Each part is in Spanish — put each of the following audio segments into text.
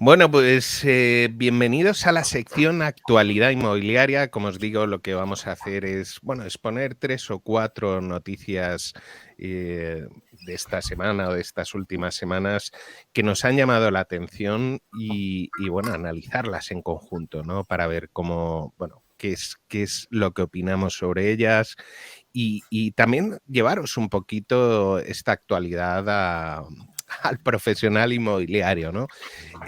Bueno, pues bienvenidos a la sección Actualidad Inmobiliaria. Como os digo, lo que vamos a hacer es, bueno, exponer 3 o 4 noticias de esta semana o de estas últimas semanas que nos han llamado la atención y, bueno, analizarlas en conjunto, ¿no? Para ver cómo, bueno, qué es lo que opinamos sobre ellas y también llevaros un poquito esta actualidad al profesional inmobiliario, ¿no?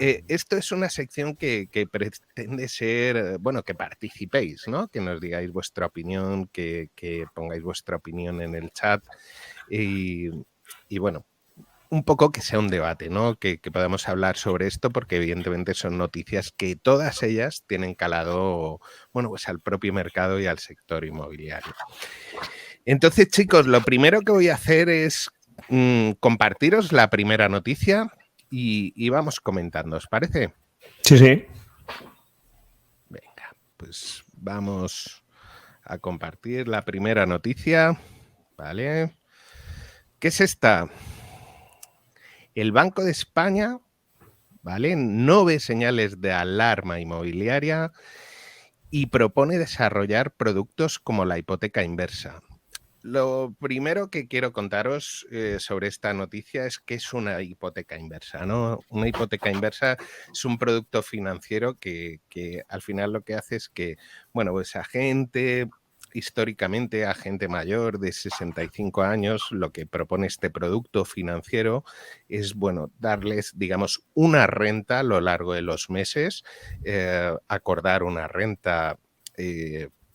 Esto es una sección que pretende ser, bueno, que participéis, ¿no? Que nos digáis vuestra opinión, que pongáis vuestra opinión en el chat y, y bueno, un poco que sea un debate, ¿no? Que podamos hablar sobre esto porque evidentemente son noticias que todas ellas tienen calado, bueno, pues al propio mercado y al sector inmobiliario. Entonces, chicos, lo primero que voy a hacer es compartiros la primera noticia y vamos comentando, ¿os parece? Sí, sí. Venga, pues vamos a compartir la primera noticia, ¿vale? ¿Qué es esta? El Banco de España, ¿vale? No ve señales de alarma inmobiliaria y propone desarrollar productos como la hipoteca inversa. Lo primero que quiero contaros sobre esta noticia es que es una hipoteca inversa, ¿no? Una hipoteca inversa es un producto financiero que al final lo que hace es que, bueno, pues históricamente a gente mayor de 65 años, lo que propone este producto financiero es, bueno, darles, digamos, una renta a lo largo de los meses, acordar una renta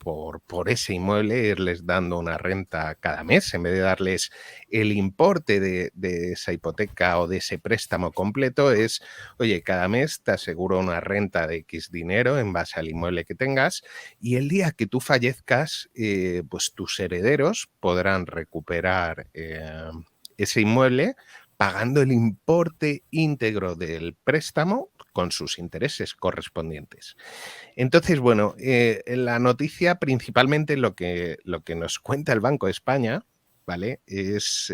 por ese inmueble, irles dando una renta cada mes, en vez de darles el importe de esa hipoteca o de ese préstamo completo, es, oye, cada mes te aseguro una renta de X dinero en base al inmueble que tengas y el día que tú fallezcas, pues tus herederos podrán recuperar ese inmueble pagando el importe íntegro del préstamo con sus intereses correspondientes. Entonces, bueno, en la noticia principalmente lo que nos cuenta el Banco de España, ¿vale? Es,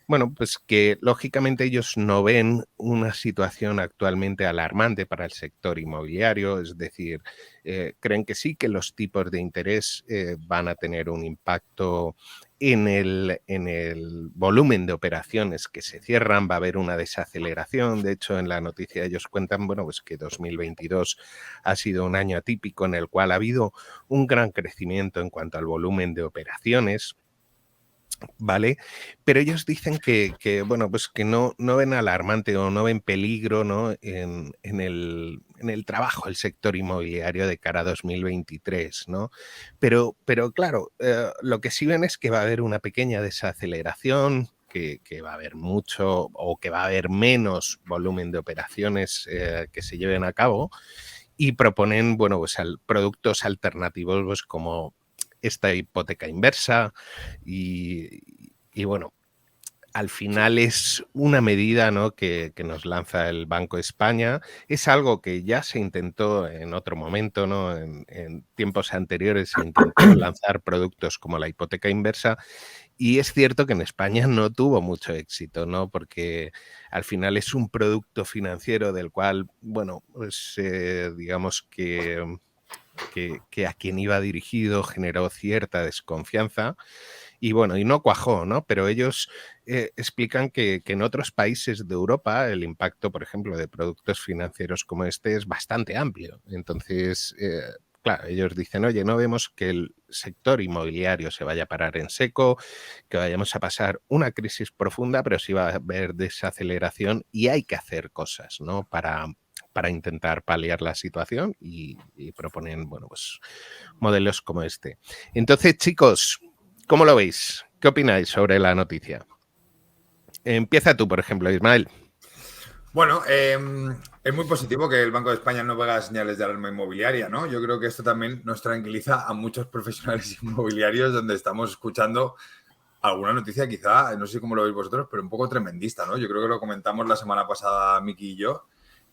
bueno, pues que lógicamente ellos no ven una situación actualmente alarmante para el sector inmobiliario, es decir, creen que sí, que los tipos de interés van a tener un impacto en el volumen de operaciones que se cierran, va a haber una desaceleración. De hecho, en la noticia ellos cuentan, bueno, pues que 2022 ha sido un año atípico en el cual ha habido un gran crecimiento en cuanto al volumen de operaciones. ¿Vale? Pero ellos dicen bueno, pues que no ven alarmante o no ven peligro, ¿no? En el trabajo del sector inmobiliario de cara a 2023, ¿no? Pero claro, lo que sí ven es que va a haber una pequeña desaceleración, que va a haber mucho o que va a haber menos volumen de operaciones que se lleven a cabo y proponen, bueno, pues productos alternativos pues como esta hipoteca inversa y bueno, al final es una medida, ¿no? que nos lanza el Banco de España. Es algo que ya se intentó en otro momento, ¿no? En tiempos anteriores se intentó lanzar productos como la hipoteca inversa y es cierto que en España no tuvo mucho éxito, ¿no? Porque al final es un producto financiero del cual, bueno, pues digamos que a quien iba dirigido generó cierta desconfianza y bueno, y no cuajó, ¿no? Pero ellos explican que en otros países de Europa el impacto, por ejemplo, de productos financieros como este es bastante amplio. Entonces, claro, ellos dicen, oye, no vemos que el sector inmobiliario se vaya a parar en seco, que vayamos a pasar una crisis profunda, pero sí va a haber desaceleración y hay que hacer cosas, ¿no? Para intentar paliar la situación y proponen, bueno, pues modelos como este. Entonces, chicos, ¿cómo lo veis? ¿Qué opináis sobre la noticia? Empieza tú, por ejemplo, Ismael. Bueno, es muy positivo que el Banco de España no vea señales de alarma inmobiliaria, ¿no? Yo creo que esto también nos tranquiliza a muchos profesionales inmobiliarios donde estamos escuchando alguna noticia quizá, no sé cómo lo veis vosotros, pero un poco tremendista, ¿no? Yo creo que lo comentamos la semana pasada Miki y yo,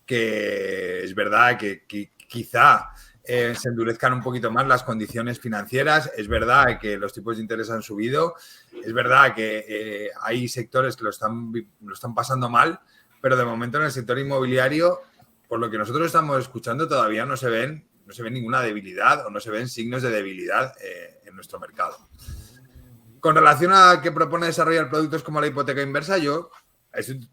que es verdad que quizá se endurezcan un poquito más las condiciones financieras, es verdad que los tipos de interés han subido, es verdad que hay sectores que lo están pasando mal, pero de momento en el sector inmobiliario, por lo que nosotros estamos escuchando, todavía no se ve ninguna debilidad o no se ven signos de debilidad en nuestro mercado. Con relación a que propone desarrollar productos como la hipoteca inversa, yo estoy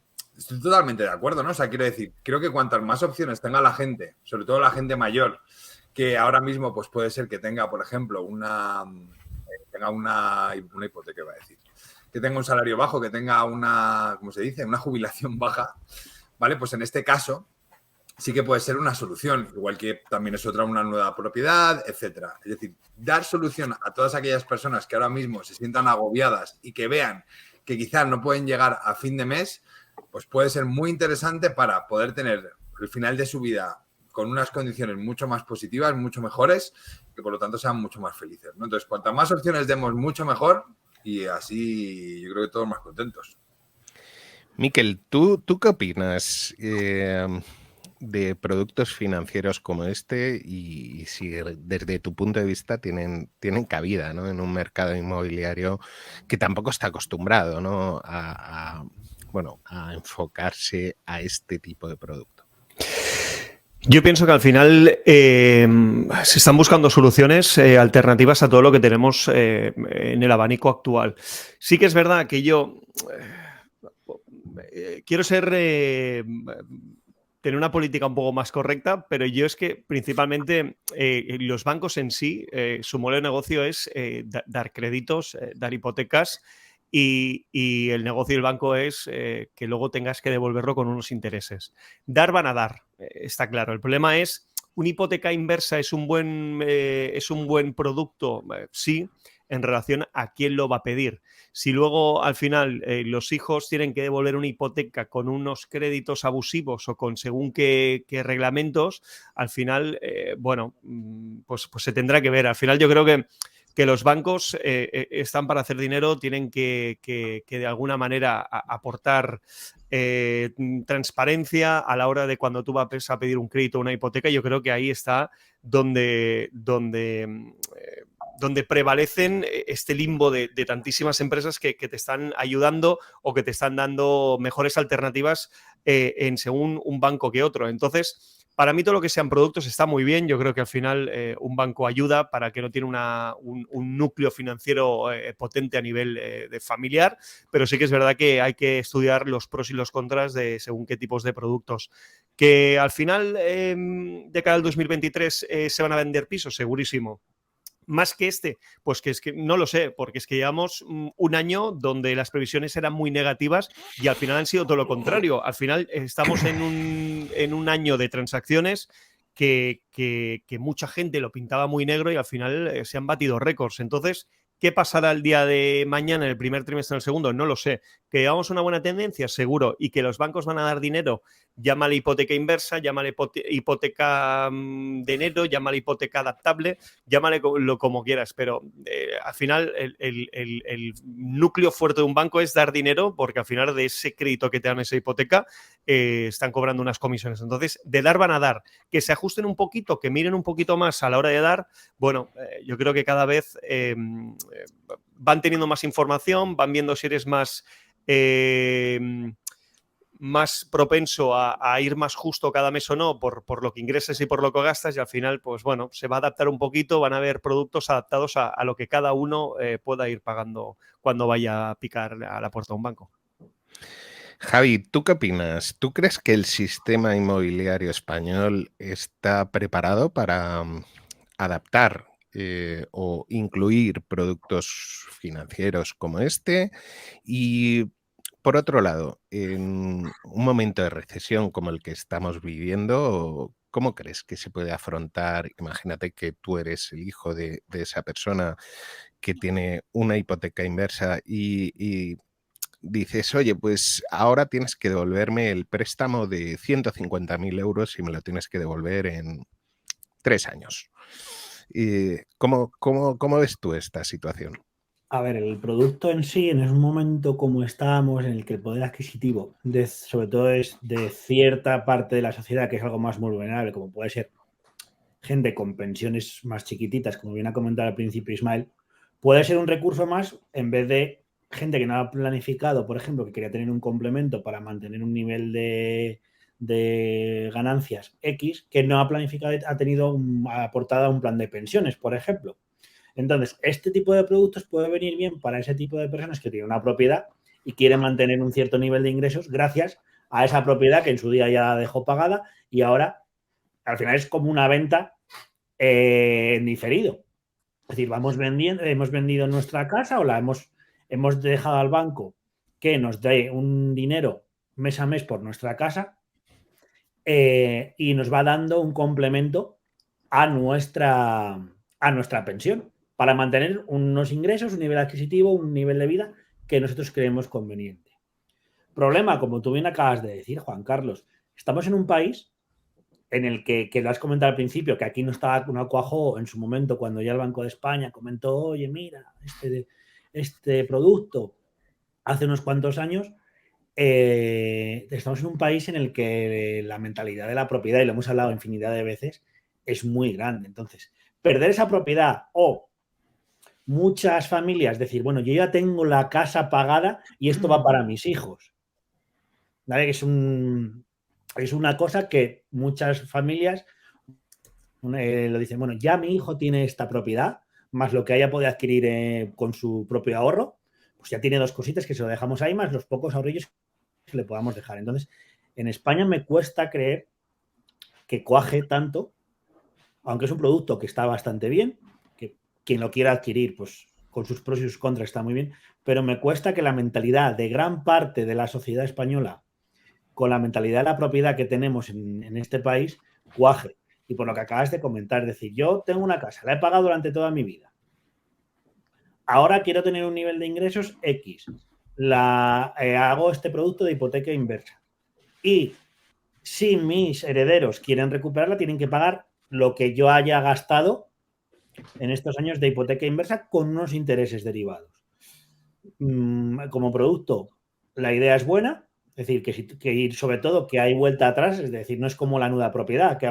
totalmente de acuerdo, ¿no? O sea, quiero decir, creo que cuantas más opciones tenga la gente, sobre todo la gente mayor, que ahora mismo pues puede ser que tenga, por ejemplo, una hipoteca, iba a decir, que tenga un salario bajo, que tenga ¿cómo se dice? Una jubilación baja, ¿vale? Pues en este caso sí que puede ser una solución, igual que también es una nueva propiedad, etcétera. Es decir, dar solución a todas aquellas personas que ahora mismo se sientan agobiadas y que vean que quizás no pueden llegar a fin de mes, pues puede ser muy interesante para poder tener el final de su vida con unas condiciones mucho más positivas, mucho mejores, que por lo tanto sean mucho más felices, ¿no? Entonces, cuantas más opciones demos, mucho mejor, y así yo creo que todos más contentos. Miquel, ¿tú qué opinas de productos financieros como este y si desde tu punto de vista tienen cabida, ¿no?, en un mercado inmobiliario que tampoco está acostumbrado, ¿no?, a enfocarse a este tipo de producto? Yo pienso que al final se están buscando soluciones alternativas a todo lo que tenemos en el abanico actual. Sí que es verdad que yo quiero tener una política un poco más correcta, pero yo es que principalmente los bancos en sí, su modelo de negocio es dar créditos, dar hipotecas, y el negocio del banco es que luego tengas que devolverlo con unos intereses. Dar van a dar, está claro. El problema es, ¿una hipoteca inversa es un buen producto? Sí, en relación a quién lo va a pedir. Si luego al final los hijos tienen que devolver una hipoteca con unos créditos abusivos o con según qué reglamentos, al final, pues se tendrá que ver. Al final yo creo que los bancos están para hacer dinero, tienen que de alguna manera aportar transparencia a la hora de cuando tú vas a pedir un crédito o una hipoteca. Yo creo que ahí está donde prevalecen este limbo de tantísimas empresas que te están ayudando o que te están dando mejores alternativas en según un banco que otro. Entonces, para mí todo lo que sean productos está muy bien. Yo creo que al final un banco ayuda para que no tiene un núcleo financiero potente a nivel de familiar, pero sí que es verdad que hay que estudiar los pros y los contras de según qué tipos de productos. Que al final, de cara al 2023, se van a vender pisos, segurísimo. Más que este, pues que es que no lo sé, porque es que llevamos un año donde las previsiones eran muy negativas y al final han sido todo lo contrario. Al final estamos en un año de transacciones que mucha gente lo pintaba muy negro y al final se han batido récords. Entonces, ¿qué pasará el día de mañana, en el primer trimestre, en el segundo? No lo sé. ¿Que llevamos una buena tendencia? Seguro. ¿Y que los bancos van a dar dinero? Llámale hipoteca inversa, llámale hipoteca de enero, llámale hipoteca adaptable, llámale como quieras, pero al final el núcleo fuerte de un banco es dar dinero, porque al final de ese crédito que te dan esa hipoteca están cobrando unas comisiones. Entonces, de dar van a dar. Que se ajusten un poquito, que miren un poquito más a la hora de dar, bueno, yo creo que cada vez van teniendo más información, van viendo si eres más propenso a ir más justo cada mes o no por lo que ingresas y por lo que gastas, y al final, pues bueno, se va a adaptar un poquito, van a haber productos adaptados a lo que cada uno pueda ir pagando cuando vaya a picar a la puerta de un banco. Javi, ¿tú qué opinas? ¿Tú crees que el sistema inmobiliario español está preparado para adaptar o incluir productos financieros como este? Y por otro lado, en un momento de recesión como el que estamos viviendo, ¿cómo crees que se puede afrontar? Imagínate que tú eres el hijo de esa persona que tiene una hipoteca inversa y dices, oye, pues ahora tienes que devolverme el préstamo de 150.000 euros y me lo tienes que devolver en 3 años. ¿Cómo ves tú esta situación? A ver, el producto en sí, en un momento como estamos, en el que el poder adquisitivo, sobre todo es de cierta parte de la sociedad, que es algo más vulnerable, como puede ser gente con pensiones más chiquititas, como bien ha comentado al principio Ismael, puede ser un recurso más en vez de gente que no ha planificado, por ejemplo, que quería tener un complemento para mantener un nivel de ganancias X, que no ha planificado, ha tenido aportada un plan de pensiones, por ejemplo. Entonces, este tipo de productos puede venir bien para ese tipo de personas que tienen una propiedad y quieren mantener un cierto nivel de ingresos gracias a esa propiedad que en su día ya dejó pagada y ahora, al final, es como una venta en diferido. Es decir, hemos vendido nuestra casa o la hemos dejado al banco que nos dé un dinero mes a mes por nuestra casa y nos va dando un complemento a nuestra pensión para mantener unos ingresos, un nivel adquisitivo, un nivel de vida que nosotros creemos conveniente. Problema, como tú bien acabas de decir, Juan Carlos, estamos en un país en el que lo has comentado al principio, que aquí no cuajó en su momento cuando ya el Banco de España comentó, oye, mira, este producto hace unos cuantos años, estamos en un país en el que la mentalidad de la propiedad, y lo hemos hablado infinidad de veces, es muy grande. Entonces, perder esa propiedad o muchas familias decir, bueno, yo ya tengo la casa pagada y esto va para mis hijos. ¿Vale? Que es una cosa que muchas familias lo dicen, bueno, ya mi hijo tiene esta propiedad, más lo que haya podido adquirir con su propio ahorro, pues ya tiene dos cositas que se lo dejamos ahí, más los pocos ahorrillos que le podamos dejar. Entonces, en España me cuesta creer que cuaje tanto, aunque es un producto que está bastante bien, que quien lo quiera adquirir, pues con sus pros y sus contras está muy bien, pero me cuesta que la mentalidad de gran parte de la sociedad española con la mentalidad de la propiedad que tenemos en este país, cuaje. Y por lo que acabas de comentar, es decir, yo tengo una casa, la he pagado durante toda mi vida. Ahora quiero tener un nivel de ingresos X. Hago este producto de hipoteca inversa. Y si mis herederos quieren recuperarla, tienen que pagar lo que yo haya gastado en estos años de hipoteca inversa con unos intereses derivados. Como producto, la idea es buena. Es decir, que sobre todo que hay vuelta atrás, es decir, no es como la nuda propiedad que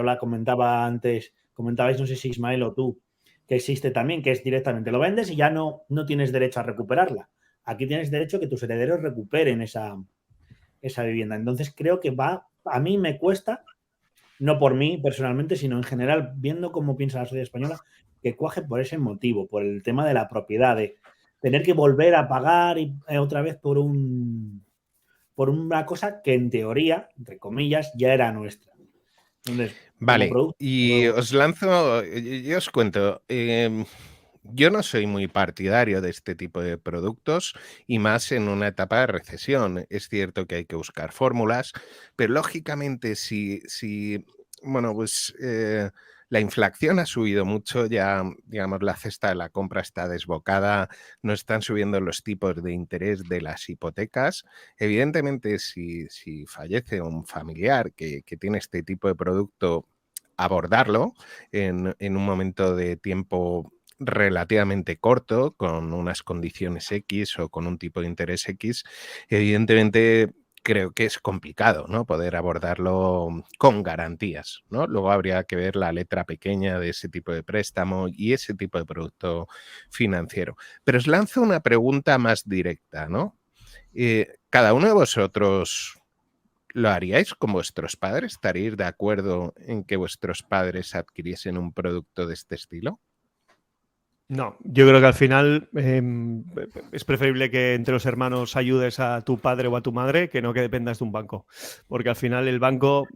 comentabais, no sé si Ismael o tú, que existe también, que es directamente lo vendes y ya no tienes derecho a recuperarla. Aquí tienes derecho a que tus herederos recuperen esa vivienda. Entonces creo que a mí me cuesta, no por mí personalmente, sino en general, viendo cómo piensa la sociedad española, que cuaje por ese motivo, por el tema de la propiedad, de tener que volver a pagar otra vez por una cosa que en teoría, entre comillas, ya era nuestra. Entonces, vale, producto, y os lanzo, yo os cuento, yo no soy muy partidario de este tipo de productos y más en una etapa de recesión. Es cierto que hay que buscar fórmulas, pero lógicamente si bueno, pues la inflación ha subido mucho, ya digamos la cesta de la compra está desbocada, no están subiendo los tipos de interés de las hipotecas. Evidentemente, si fallece un familiar que tiene este tipo de producto, abordarlo en un momento de tiempo relativamente corto, con unas condiciones X o con un tipo de interés X, evidentemente creo que es complicado, ¿no? Poder abordarlo con garantías, ¿no? Luego habría que ver la letra pequeña de ese tipo de préstamo y ese tipo de producto financiero. Pero os lanzo una pregunta más directa, ¿no? ¿Cada uno de vosotros lo haríais con vuestros padres? ¿Estaríais de acuerdo en que vuestros padres adquiriesen un producto de este estilo? No, yo creo que al final es preferible que entre los hermanos ayudes a tu padre o a tu madre que no que dependas de un banco. Porque al final el banco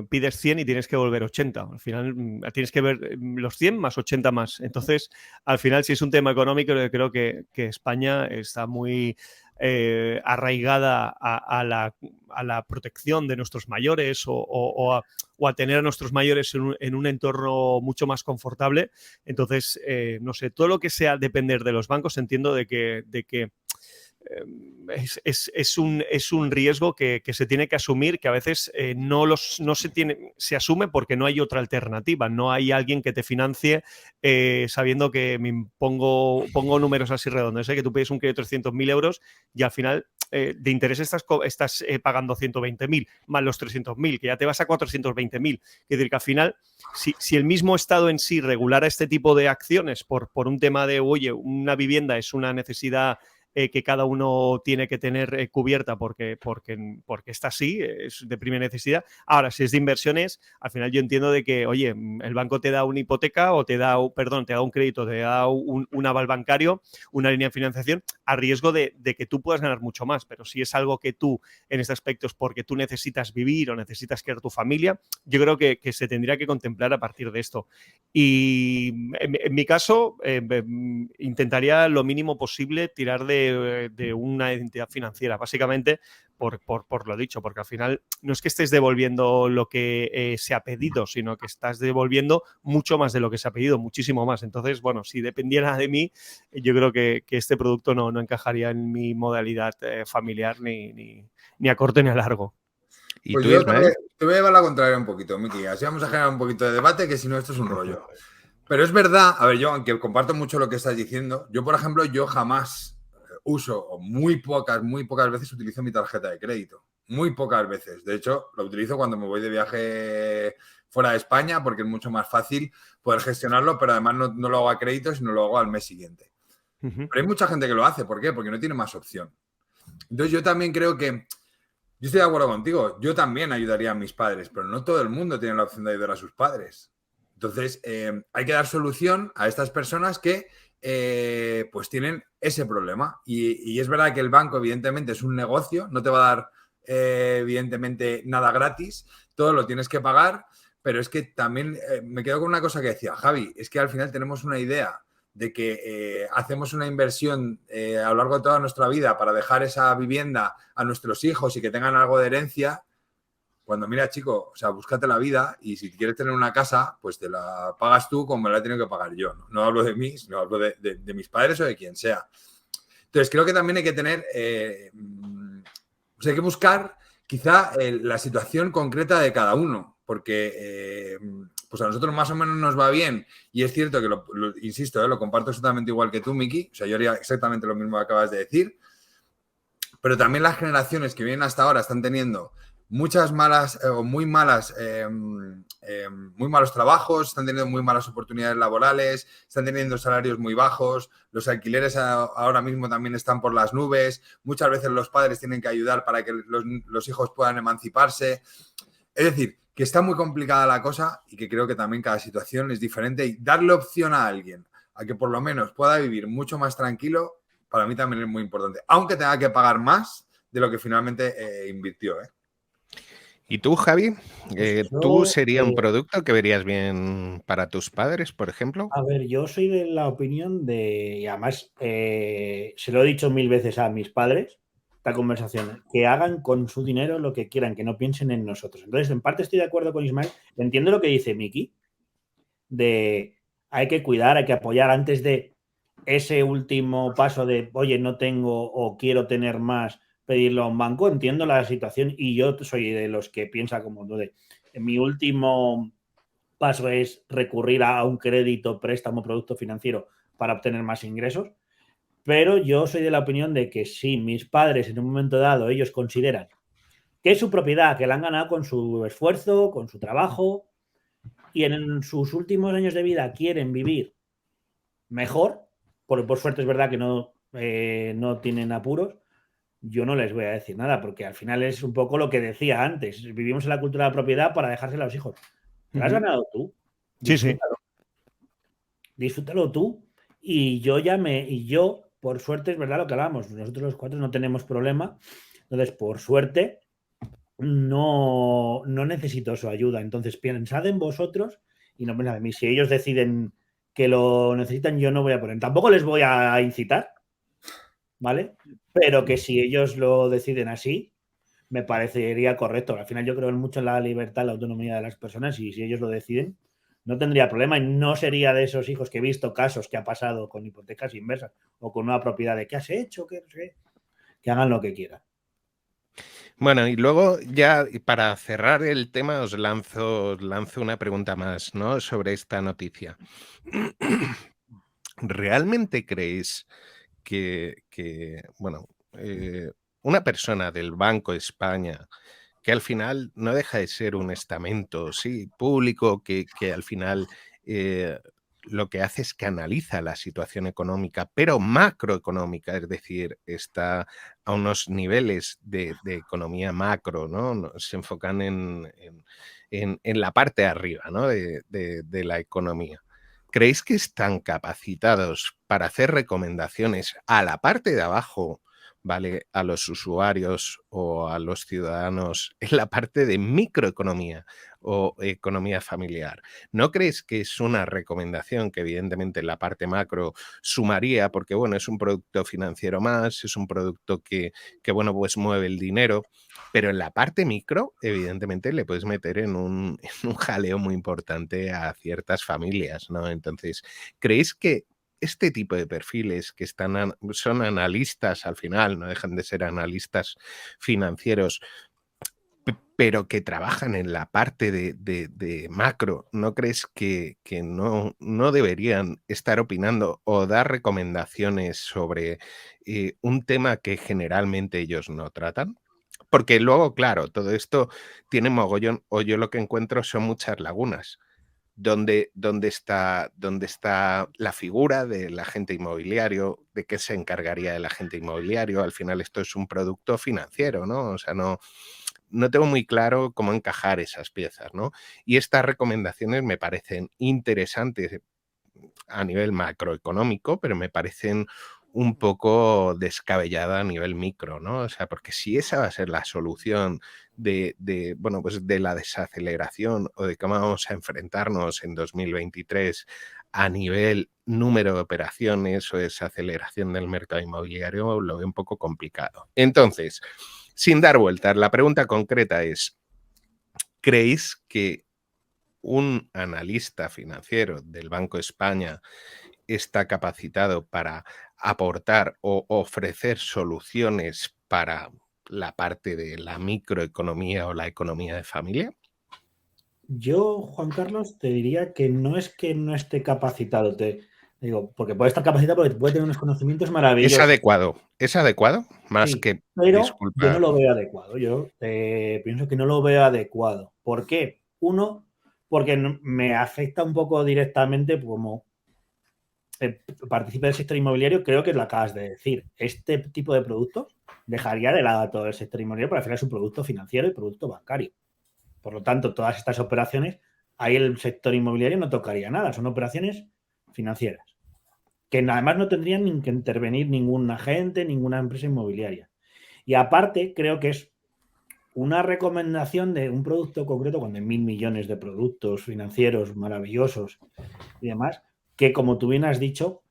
pides 100 y tienes que volver 80. Al final tienes que ver los 100 más 80 más. Entonces, al final, si es un tema económico, yo creo que España está muy arraigada a la protección de nuestros mayores o a tener a nuestros mayores en un entorno mucho más confortable. Entonces, no sé, todo lo que sea depender de los bancos, entiendo de que es un riesgo que se tiene que asumir, que a veces se asume porque no hay otra alternativa, no hay alguien que te financie sabiendo que pongo números así redondos, que tú pides un crédito de 300.000 euros y al final de interés estás pagando 120.000 más los 300.000, que ya te vas a 420.000. Es decir, que al final, si el mismo Estado en sí regulara este tipo de acciones por un tema de, oye, una vivienda es una necesidad que cada uno tiene que tener cubierta porque está así, es de primera necesidad. Ahora, si es de inversiones, al final yo entiendo de que, oye, el banco te da una hipoteca o te da un crédito, te da un aval bancario, una línea de financiación, a riesgo de que tú puedas ganar mucho más. Pero si es algo que tú, en este aspecto, es porque tú necesitas vivir o necesitas crear tu familia, yo creo que se tendría que contemplar a partir de esto. Y en mi caso, intentaría lo mínimo posible tirar de una entidad financiera, básicamente por lo dicho, porque al final no es que estés devolviendo lo que se ha pedido, sino que estás devolviendo mucho más de lo que se ha pedido, muchísimo más. Entonces, bueno, si dependiera de mí, yo creo que este producto no encajaría en mi modalidad familiar ni a corto ni a largo. ¿Y pues tú, yo Ismael? te voy a llevar la contraria un poquito, Miki. Así vamos a generar un poquito de debate, que si no, esto es un rollo. Pero es verdad, a ver, yo, aunque comparto mucho lo que estás diciendo, yo, por ejemplo, yo jamás uso, o muy pocas veces utilizo mi tarjeta de crédito. Muy pocas veces. De hecho, lo utilizo cuando me voy de viaje fuera de España, porque es mucho más fácil poder gestionarlo, pero además no lo hago a crédito, sino lo hago al mes siguiente. Pero hay mucha gente que lo hace. ¿Por qué? Porque no tiene más opción. Entonces, yo también creo que yo estoy de acuerdo contigo. Yo también ayudaría a mis padres, pero no todo el mundo tiene la opción de ayudar a sus padres. Entonces, hay que dar solución a estas personas que pues tienen ese problema. Y es verdad que el banco, evidentemente, es un negocio, no te va a dar, evidentemente, nada gratis, todo lo tienes que pagar, pero es que también me quedo con una cosa que decía Javi, es que al final tenemos una idea de que hacemos una inversión a lo largo de toda nuestra vida para dejar esa vivienda a nuestros hijos y que tengan algo de herencia, cuando mira, chico, o sea, búscate la vida y si quieres tener una casa, pues te la pagas tú como me la he tenido que pagar yo. No hablo de mí, sino hablo de mis padres o de quien sea. Entonces, creo que también hay que tener, o sea, hay que buscar quizá la situación concreta de cada uno, porque pues a nosotros más o menos nos va bien y es cierto que, insisto, lo comparto exactamente igual que tú, Miki, o sea, yo haría exactamente lo mismo que acabas de decir, pero también las generaciones que vienen hasta ahora están teniendo muchas malas o muy malos trabajos, están teniendo muy malas oportunidades laborales, están teniendo salarios muy bajos, los alquileres ahora mismo también están por las nubes, muchas veces los padres tienen que ayudar para que los hijos puedan emanciparse. Es decir, que está muy complicada la cosa y que creo que también cada situación es diferente y darle opción a alguien a que por lo menos pueda vivir mucho más tranquilo, para mí también es muy importante, aunque tenga que pagar más de lo que finalmente invirtió, ¿eh? ¿Y tú, Javi? Pues ¿Tú yo, sería un producto que verías bien para tus padres, por ejemplo? a ver, yo soy de la opinión de, y además se lo he dicho 1000 veces a mis padres, esta conversación, que hagan con su dinero lo que quieran, que no piensen en nosotros. Entonces, en parte estoy de acuerdo con Ismael, entiendo lo que dice Miki, de hay que cuidar, hay que apoyar antes de ese último paso de, oye, no tengo o quiero tener más, pedirlo a un banco. Entiendo la situación y yo soy de los que piensa como tú de, mi último paso es recurrir a un crédito, préstamo, producto financiero para obtener más ingresos. Pero yo soy de la opinión de que si mis padres en un momento dado ellos consideran que es su propiedad, que la han ganado con su esfuerzo, con su trabajo, y en sus últimos años de vida quieren vivir mejor, por suerte es verdad que no tienen apuros, yo no les voy a decir nada, porque al final es un poco lo que decía antes, vivimos en la cultura de la propiedad para dejársela a los hijos. Te la has ganado tú. Disfrútalo. Sí. Disfrútalo tú. Y yo, por suerte, es verdad lo que hablamos, nosotros los cuatro no tenemos problema, entonces, por suerte, no necesito su ayuda. Entonces, pensad en vosotros y no pensad en mí. Si ellos deciden que lo necesitan, yo no voy a poner. Tampoco les voy a incitar, ¿vale? Pero que si ellos lo deciden así, me parecería correcto. Al final yo creo mucho en la libertad, la autonomía de las personas y si ellos lo deciden, no tendría problema y no sería de esos hijos que he visto casos que ha pasado con hipotecas inversas o con una propiedad de ¿qué has hecho? Que hagan lo que quieran. Bueno, y luego ya para cerrar el tema os lanzo una pregunta más, ¿no? Sobre esta noticia. ¿Realmente creéis que bueno, una persona del Banco de España, que al final no deja de ser un estamento, sí, público, que al final lo que hace es que analiza la situación económica, pero macroeconómica, es decir, está a unos niveles de economía macro, ¿no? Se enfocan en la parte de arriba, ¿no? de la economía. ¿Creéis que están capacitados para hacer recomendaciones a la parte de abajo, ¿vale? A los usuarios o a los ciudadanos en la parte de microeconomía o economía familiar? ¿No crees que es una recomendación que evidentemente en la parte macro sumaría? Porque, bueno, es un producto financiero más, es un producto que bueno, pues mueve el dinero, pero en la parte micro, evidentemente, le puedes meter en un jaleo muy importante a ciertas familias, ¿no? Entonces, ¿creéis que este tipo de perfiles que son analistas al final, no dejan de ser analistas financieros, pero que trabajan en la parte de macro, ¿no crees que no deberían estar opinando o dar recomendaciones sobre un tema que generalmente ellos no tratan? Porque luego, claro, todo esto tiene mogollón, o yo lo que encuentro son muchas lagunas. ¿Dónde está la figura del agente inmobiliario? ¿De qué se encargaría el agente inmobiliario? Al final esto es un producto financiero, ¿no? O sea, no tengo muy claro cómo encajar esas piezas, ¿no? Y estas recomendaciones me parecen interesantes a nivel macroeconómico, pero me parecen un poco descabellada a nivel micro, ¿no? O sea, porque si esa va a ser la solución bueno, pues de la desaceleración o de cómo vamos a enfrentarnos en 2023 a nivel número de operaciones o desaceleración del mercado inmobiliario, lo veo un poco complicado. Entonces, sin dar vueltas, la pregunta concreta es, ¿creéis que un analista financiero del Banco de España está capacitado para aportar o ofrecer soluciones para la parte de la microeconomía o la economía de familia? Yo, Juan Carlos, te diría que no es que no esté capacitado, te digo, porque puede estar capacitado porque puede tener unos conocimientos ¿Es maravillosos. adecuado? ¿Es adecuado? Más Sí, que, pero disculpa. yo no lo veo adecuado. Yo pienso que no lo veo adecuado. ¿Por qué? Uno, porque me afecta un poco directamente como participe del sector inmobiliario, creo que lo acabas de decir. Este tipo de productos dejaría de lado a todo el sector inmobiliario, porque al final es un producto financiero y producto bancario. Por lo tanto, todas estas operaciones, ahí el sector inmobiliario no tocaría nada, son operaciones financieras, que además no tendrían ni que intervenir ningún agente, ninguna empresa inmobiliaria. Y aparte, creo que es una recomendación de un producto concreto, cuando hay 1.000 millones de productos financieros maravillosos y demás, que como tú bien has dicho,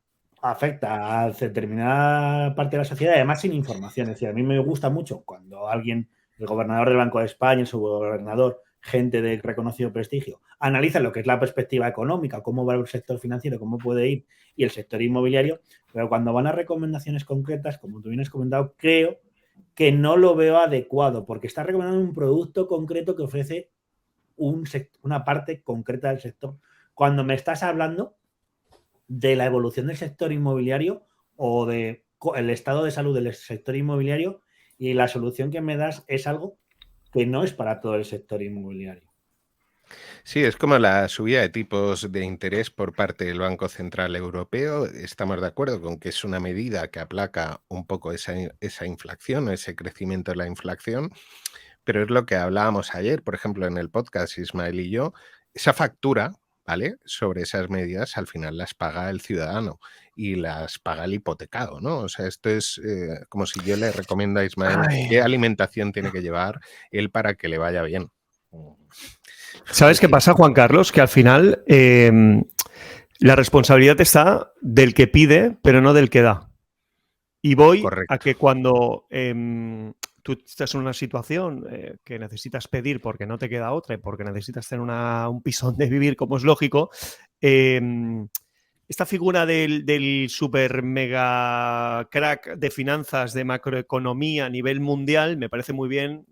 afecta a determinada parte de la sociedad, además sin información. Es decir, a mí me gusta mucho cuando alguien, el gobernador del Banco de España, el subgobernador, gente de reconocido prestigio, analiza lo que es la perspectiva económica, cómo va el sector financiero, cómo puede ir, y el sector inmobiliario, pero cuando van a recomendaciones concretas, como tú bien has comentado, creo que no lo veo adecuado, porque está recomendando un producto concreto que ofrece una parte concreta del sector. Cuando me estás hablando de la evolución del sector inmobiliario o de el estado de salud del sector inmobiliario, y la solución que me das es algo que no es para todo el sector inmobiliario. Sí, es como la subida de tipos de interés por parte del Banco Central Europeo. Estamos de acuerdo con que es una medida que aplaca un poco esa inflación, ese crecimiento de la inflación, pero es lo que hablábamos ayer, por ejemplo, en el podcast, Ismael y yo, esa factura, ¿vale? Sobre esas medidas al final las paga el ciudadano y las paga el hipotecado, ¿no? O sea, esto es como si yo le recomiendo a Ismael qué alimentación tiene que llevar él para que le vaya bien. ¿Sabes qué pasa, Juan Carlos? Que al final la responsabilidad está del que pide, pero no del que da. Y voy Correcto. a que cuando tú estás en una situación que necesitas pedir porque no te queda otra y porque necesitas tener un piso donde vivir, como es lógico, esta figura del super mega crack de finanzas, de macroeconomía a nivel mundial, me parece muy bien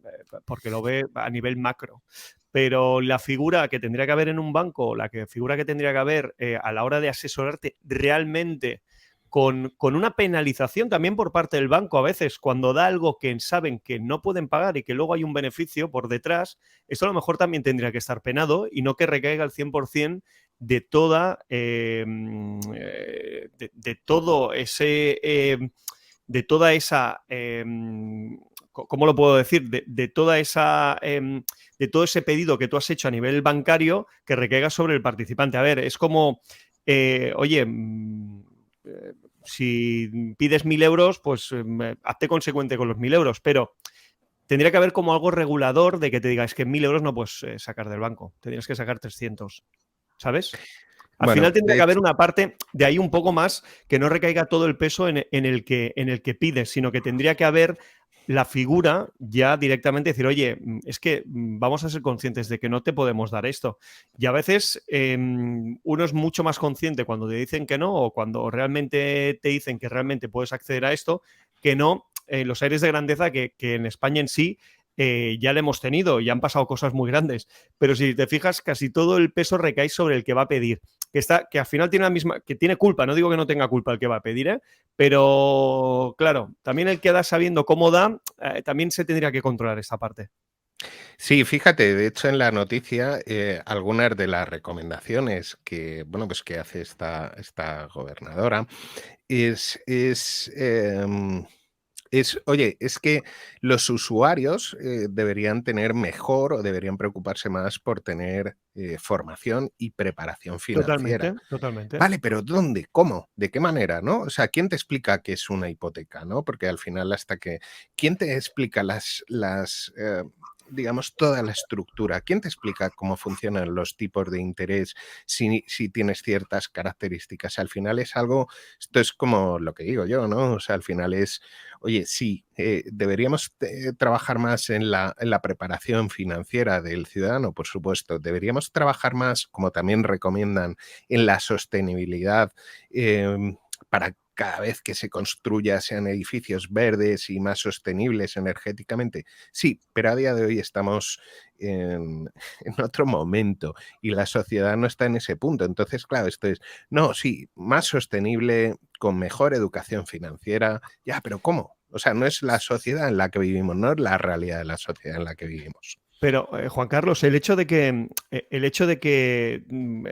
porque lo ve a nivel macro. Pero la figura que tendría que haber en un banco, figura que tendría que haber a la hora de asesorarte realmente con una penalización también por parte del banco a veces cuando da algo que saben que no pueden pagar y que luego hay un beneficio por detrás, eso a lo mejor también tendría que estar penado y no que recaiga al 100% de toda todo ese de toda esa ¿cómo lo puedo decir? De toda esa de todo ese pedido que tú has hecho a nivel bancario que recaiga sobre el participante. A ver, es como oye, si pides 1.000 euros, pues hazte consecuente con los 1.000 euros, pero tendría que haber como algo regulador de que te diga, es que 1.000 euros no puedes sacar del banco, tendrías que sacar 300, ¿sabes? Al Bueno, final tendría de que haber hecho, una parte de ahí un poco más que no recaiga todo el peso en el que pides, sino que tendría que haber la figura ya directamente decir, oye, es que vamos a ser conscientes de que no te podemos dar esto. Y a veces uno es mucho más consciente cuando te dicen que no o cuando realmente te dicen que realmente puedes acceder a esto, que no los aires de grandeza que en España en sí ya le hemos tenido y han pasado cosas muy grandes. Pero si te fijas, casi todo el peso recae sobre el que va a pedir. Que al final tiene la misma, que tiene culpa, no digo que no tenga culpa el que va a pedir, pero claro, también el que da sabiendo cómo da, también se tendría que controlar esta parte. sí, fíjate, de hecho en la noticia algunas de las recomendaciones que, bueno, pues que hace esta gobernadora oye, es que los usuarios deberían tener mejor o deberían preocuparse más por tener formación y preparación financiera. Totalmente, totalmente. Vale, pero ¿dónde? ¿Cómo? ¿De qué manera? ¿No? O sea, ¿quién te explica qué es una hipoteca? ¿No? Porque al final ¿quién te explica digamos, toda la estructura? ¿Quién te explica cómo funcionan los tipos de interés si tienes ciertas características? Al final esto es como lo que digo yo, ¿no? O sea, al final oye, sí, deberíamos trabajar más en la preparación financiera del ciudadano, por supuesto. Deberíamos trabajar más, como también recomiendan, en la sostenibilidad para cada vez que se construya sean edificios verdes y más sostenibles energéticamente. Sí, pero a día de hoy estamos en otro momento y la sociedad no está en ese punto. Entonces, claro, no, sí, más sostenible, con mejor educación financiera. Ya, pero ¿cómo? O sea, no es la sociedad en la que vivimos, no es la realidad de la sociedad en la que vivimos. Pero, Juan Carlos, el hecho de que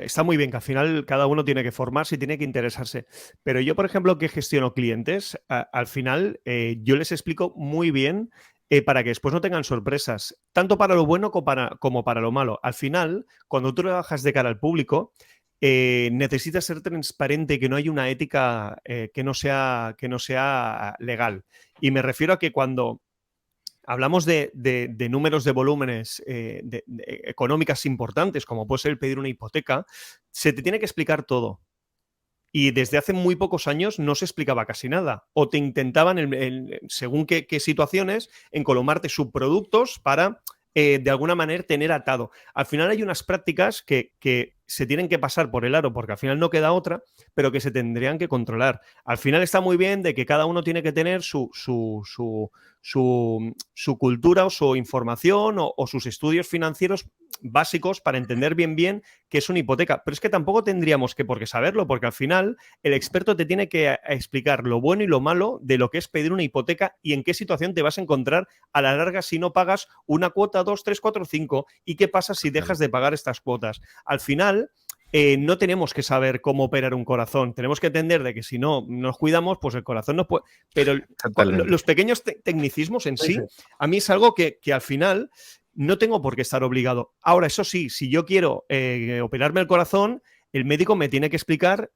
está muy bien que al final cada uno tiene que formarse y tiene que interesarse. Pero yo, por ejemplo, que gestiono clientes, al final yo les explico muy bien para que después no tengan sorpresas, tanto para lo bueno como para lo malo. Al final, cuando tú trabajas de cara al público, necesitas ser transparente y que no haya una ética que no sea legal. Y me refiero a que cuando hablamos de números de volúmenes económicas importantes, como puede ser el pedir una hipoteca, se te tiene que explicar todo. Y desde hace muy pocos años no se explicaba casi nada. O te intentaban, según qué situaciones, encolomarte subproductos para, de alguna manera, tener atado. Al final hay unas prácticas que se tienen que pasar por el aro, porque al final no queda otra, pero que se tendrían que controlar. Al final está muy bien de que cada uno tiene que tener su cultura o su información o sus estudios financieros básicos para entender bien qué es una hipoteca. Pero es que tampoco tendríamos que por qué saberlo, porque al final el experto te tiene que explicar lo bueno y lo malo de lo que es pedir una hipoteca y en qué situación te vas a encontrar a la larga si no pagas una cuota, 2, 3, 4, 5 y qué pasa si dejas de pagar estas cuotas. Al final no tenemos que saber cómo operar un corazón. Tenemos que entender de que si no nos cuidamos, pues el corazón no puede... Pero los pequeños tecnicismos en sí, a mí es algo que al final no tengo por qué estar obligado. Ahora, eso sí, si yo quiero operarme el corazón, el médico me tiene que explicar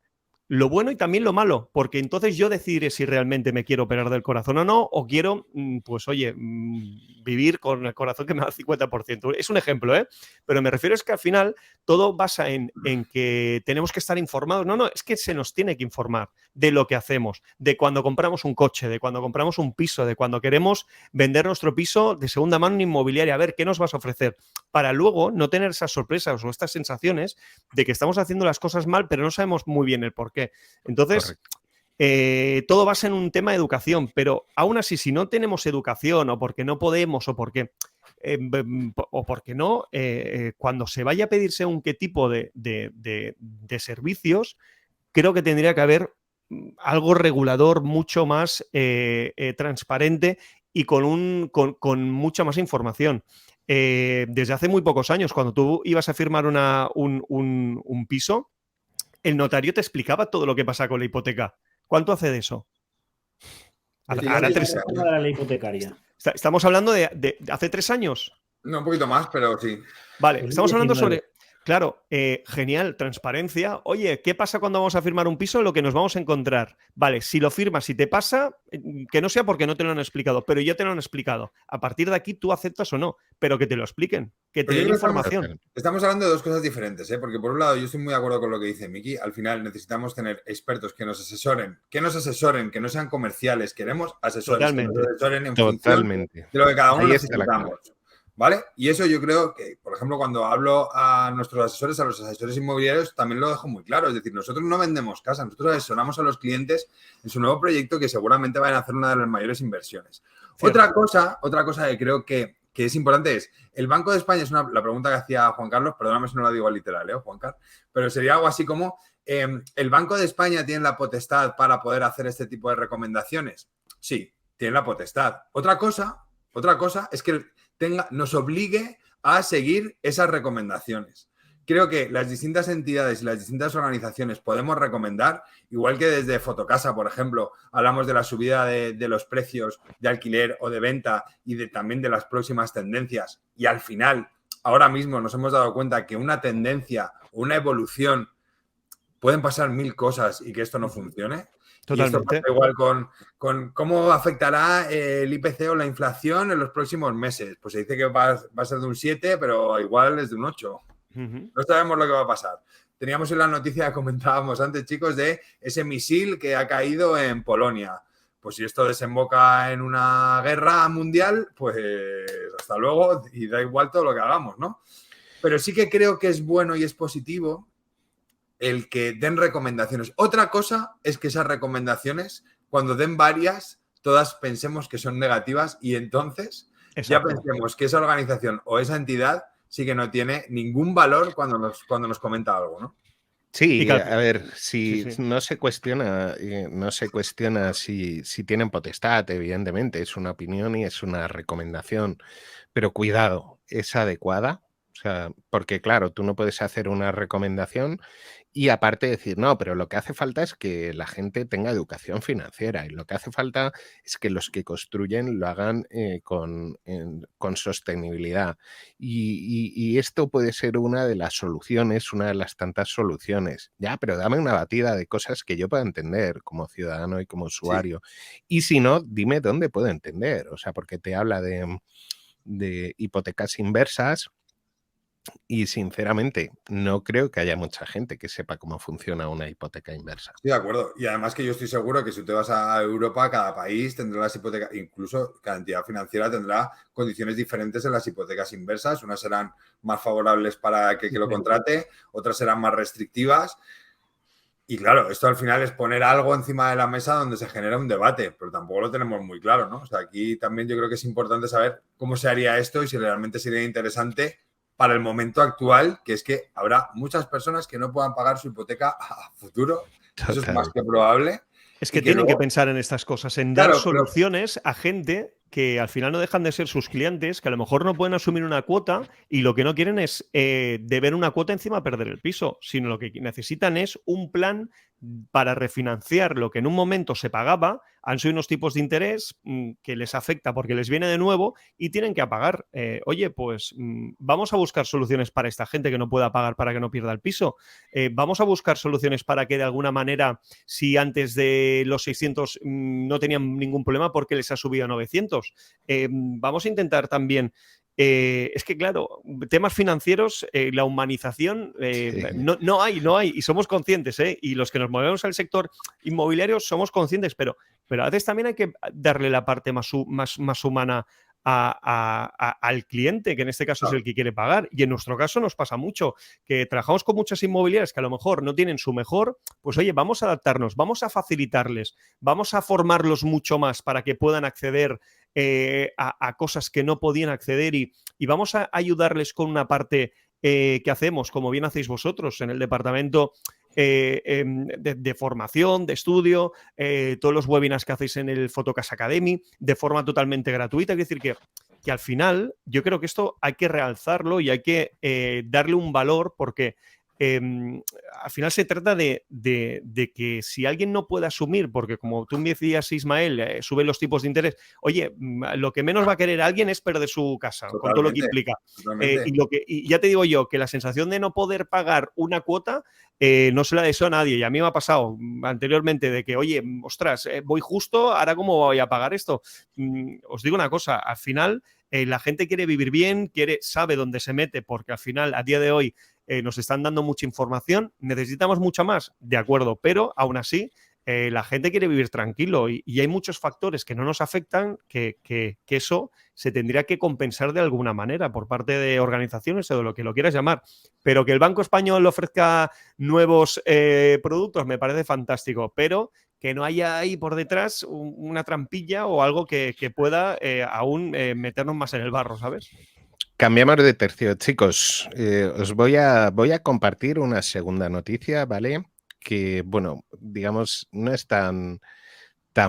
lo bueno y también lo malo, porque entonces yo decidiré si realmente me quiero operar del corazón o no, o quiero, pues oye, vivir con el corazón que me da el 50%. Es un ejemplo, ¿eh? Pero me refiero es que al final todo basa en que tenemos que estar informados. No, es que se nos tiene que informar de lo que hacemos, de cuando compramos un coche, de cuando compramos un piso, de cuando queremos vender nuestro piso de segunda mano en inmobiliaria, a ver qué nos vas a ofrecer, para luego no tener esas sorpresas o estas sensaciones de que estamos haciendo las cosas mal, pero no sabemos muy bien el por qué. Entonces, todo basa en un tema de educación, pero aún así, si no tenemos educación o porque no podemos o porque no, cuando se vaya a pedir según qué tipo de servicios, creo que tendría que haber algo regulador mucho más transparente y con mucha más información. desde hace muy pocos años, cuando tú ibas a firmar un piso, el notario te explicaba todo lo que pasa con la hipoteca. ¿Cuánto hace de eso? Ahora la ley hipotecaria. Estamos hablando de hace 3 años. No, un poquito más, pero sí. Vale, estamos hablando sobre... Claro, genial, transparencia. Oye, ¿qué pasa cuando vamos a firmar un piso? Lo que nos vamos a encontrar. Vale, si lo firmas y te pasa, que no sea porque no te lo han explicado, pero ya te lo han explicado. A partir de aquí tú aceptas o no, pero que te lo expliquen, que te den información. Estamos hablando de dos cosas diferentes, ¿eh? Porque por un lado yo estoy muy de acuerdo con lo que dice Miki. Al final necesitamos tener expertos que nos asesoren, que no sean comerciales. Queremos asesores que nos asesoren en función de lo que cada uno necesitamos. ¿Vale? Y eso yo creo que, por ejemplo, cuando hablo a nuestros asesores, a los asesores inmobiliarios, también lo dejo muy claro. Es decir, nosotros no vendemos casa, nosotros asesoramos a los clientes en su nuevo proyecto que seguramente van a hacer una de las mayores inversiones. Otra cosa que creo que es importante es, el Banco de España, la pregunta que hacía Juan Carlos, perdóname si no la digo literal, Juan Carlos, pero sería algo así como, ¿el Banco de España tiene la potestad para poder hacer este tipo de recomendaciones? Sí, tiene la potestad. Otra cosa es que nos obligue a seguir esas recomendaciones. Creo que las distintas entidades y las distintas organizaciones podemos recomendar, igual que desde Fotocasa, por ejemplo, hablamos de la subida de los precios de alquiler o de venta y también de las próximas tendencias. Y al final, ahora mismo nos hemos dado cuenta que una tendencia o una evolución pueden pasar 1000 cosas y que esto no funcione. Totalmente. Y esto pasa igual con cómo afectará el IPC o la inflación en los próximos meses. Pues se dice que va a ser de un 7, pero igual es de un 8. No sabemos lo que va a pasar. Teníamos en la noticia que comentábamos antes, chicos, de ese misil que ha caído en Polonia. Pues si esto desemboca en una guerra mundial, pues hasta luego y da igual todo lo que hagamos, ¿no? Pero sí que creo que es bueno y es positivo el que den recomendaciones. Otra cosa es que esas recomendaciones, cuando den varias, todas pensemos que son negativas y entonces ya pensemos que esa organización o esa entidad sí que no tiene ningún valor cuando nos comenta algo, ¿no? Sí, a ver, si no se cuestiona si tienen potestad, evidentemente, es una opinión y es una recomendación, pero cuidado, ¿es adecuada? O sea, porque claro, tú no puedes hacer una recomendación y aparte decir, no, pero lo que hace falta es que la gente tenga educación financiera y lo que hace falta es que los que construyen lo hagan con sostenibilidad. Y esto puede ser una de las soluciones, una de las tantas soluciones. Ya, pero dame una batida de cosas que yo pueda entender como ciudadano y como usuario. Sí. Y si no, dime dónde puedo entender. O sea, porque te habla de hipotecas inversas. Y sinceramente, no creo que haya mucha gente que sepa cómo funciona una hipoteca inversa. Sí, de acuerdo. Y además que yo estoy seguro que si te vas a Europa, cada país tendrá las hipotecas, incluso cada entidad financiera tendrá condiciones diferentes en las hipotecas inversas. Unas serán más favorables para que lo contrate, otras serán más restrictivas. Y claro, esto al final es poner algo encima de la mesa donde se genera un debate, pero tampoco lo tenemos muy claro, ¿no? O sea, aquí también yo creo que es importante saber cómo se haría esto y si realmente sería interesante para el momento actual, que es que habrá muchas personas que no puedan pagar su hipoteca a futuro. Total. Eso es más que probable. Es que tienen que pensar en estas cosas, en dar soluciones a gente que al final no dejan de ser sus clientes, que a lo mejor no pueden asumir una cuota y lo que no quieren es deber una cuota encima perder el piso, sino lo que necesitan es un plan para refinanciar lo que en un momento se pagaba. Han sido unos tipos de interés que les afecta porque les viene de nuevo y tienen que pagar. Oye, pues vamos a buscar soluciones para esta gente que no pueda pagar para que no pierda el piso. Vamos a buscar soluciones para que de alguna manera, si antes de los 600 no tenían ningún problema, porque les ha subido a 900. Vamos a intentar también... es que, claro, temas financieros, la humanización, no hay, y somos conscientes, y los que nos movemos al sector inmobiliario somos conscientes, pero a veces también hay que darle la parte más humana al cliente, que en este caso es el que quiere pagar. Y en nuestro caso nos pasa mucho, que trabajamos con muchas inmobiliarias que a lo mejor no tienen su mejor, pues oye, vamos a adaptarnos, vamos a facilitarles, vamos a formarlos mucho más para que puedan acceder a cosas que no podían acceder y vamos a ayudarles con una parte que hacemos, como bien hacéis vosotros en el departamento de formación, de estudio, todos los webinars que hacéis en el Fotocasa Academy de forma totalmente gratuita. Es decir, que al final yo creo que esto hay que realzarlo y hay que darle un valor porque al final se trata de que si alguien no puede asumir, porque como tú me decías, Ismael, suben los tipos de interés, oye, lo que menos va a querer alguien es perder su casa, Totalmente, con todo lo que implica. Y ya te digo yo, que la sensación de no poder pagar una cuota no se la deseo a nadie. Y a mí me ha pasado anteriormente de que, oye, ostras, voy justo, ¿ahora cómo voy a pagar esto? Os digo una cosa, al final la gente quiere vivir bien, sabe dónde se mete, porque al final, a día de hoy, nos están dando mucha información, necesitamos mucha más, de acuerdo, pero aún así la gente quiere vivir tranquilo y hay muchos factores que no nos afectan que eso se tendría que compensar de alguna manera por parte de organizaciones o de lo que lo quieras llamar. Pero que el Banco Español ofrezca nuevos productos me parece fantástico, pero que no haya ahí por detrás una trampilla o algo que pueda aún meternos más en el barro, ¿sabes? Cambiamos de tercio, chicos. Os voy a compartir una segunda noticia, ¿vale? Que, bueno, digamos, no es tan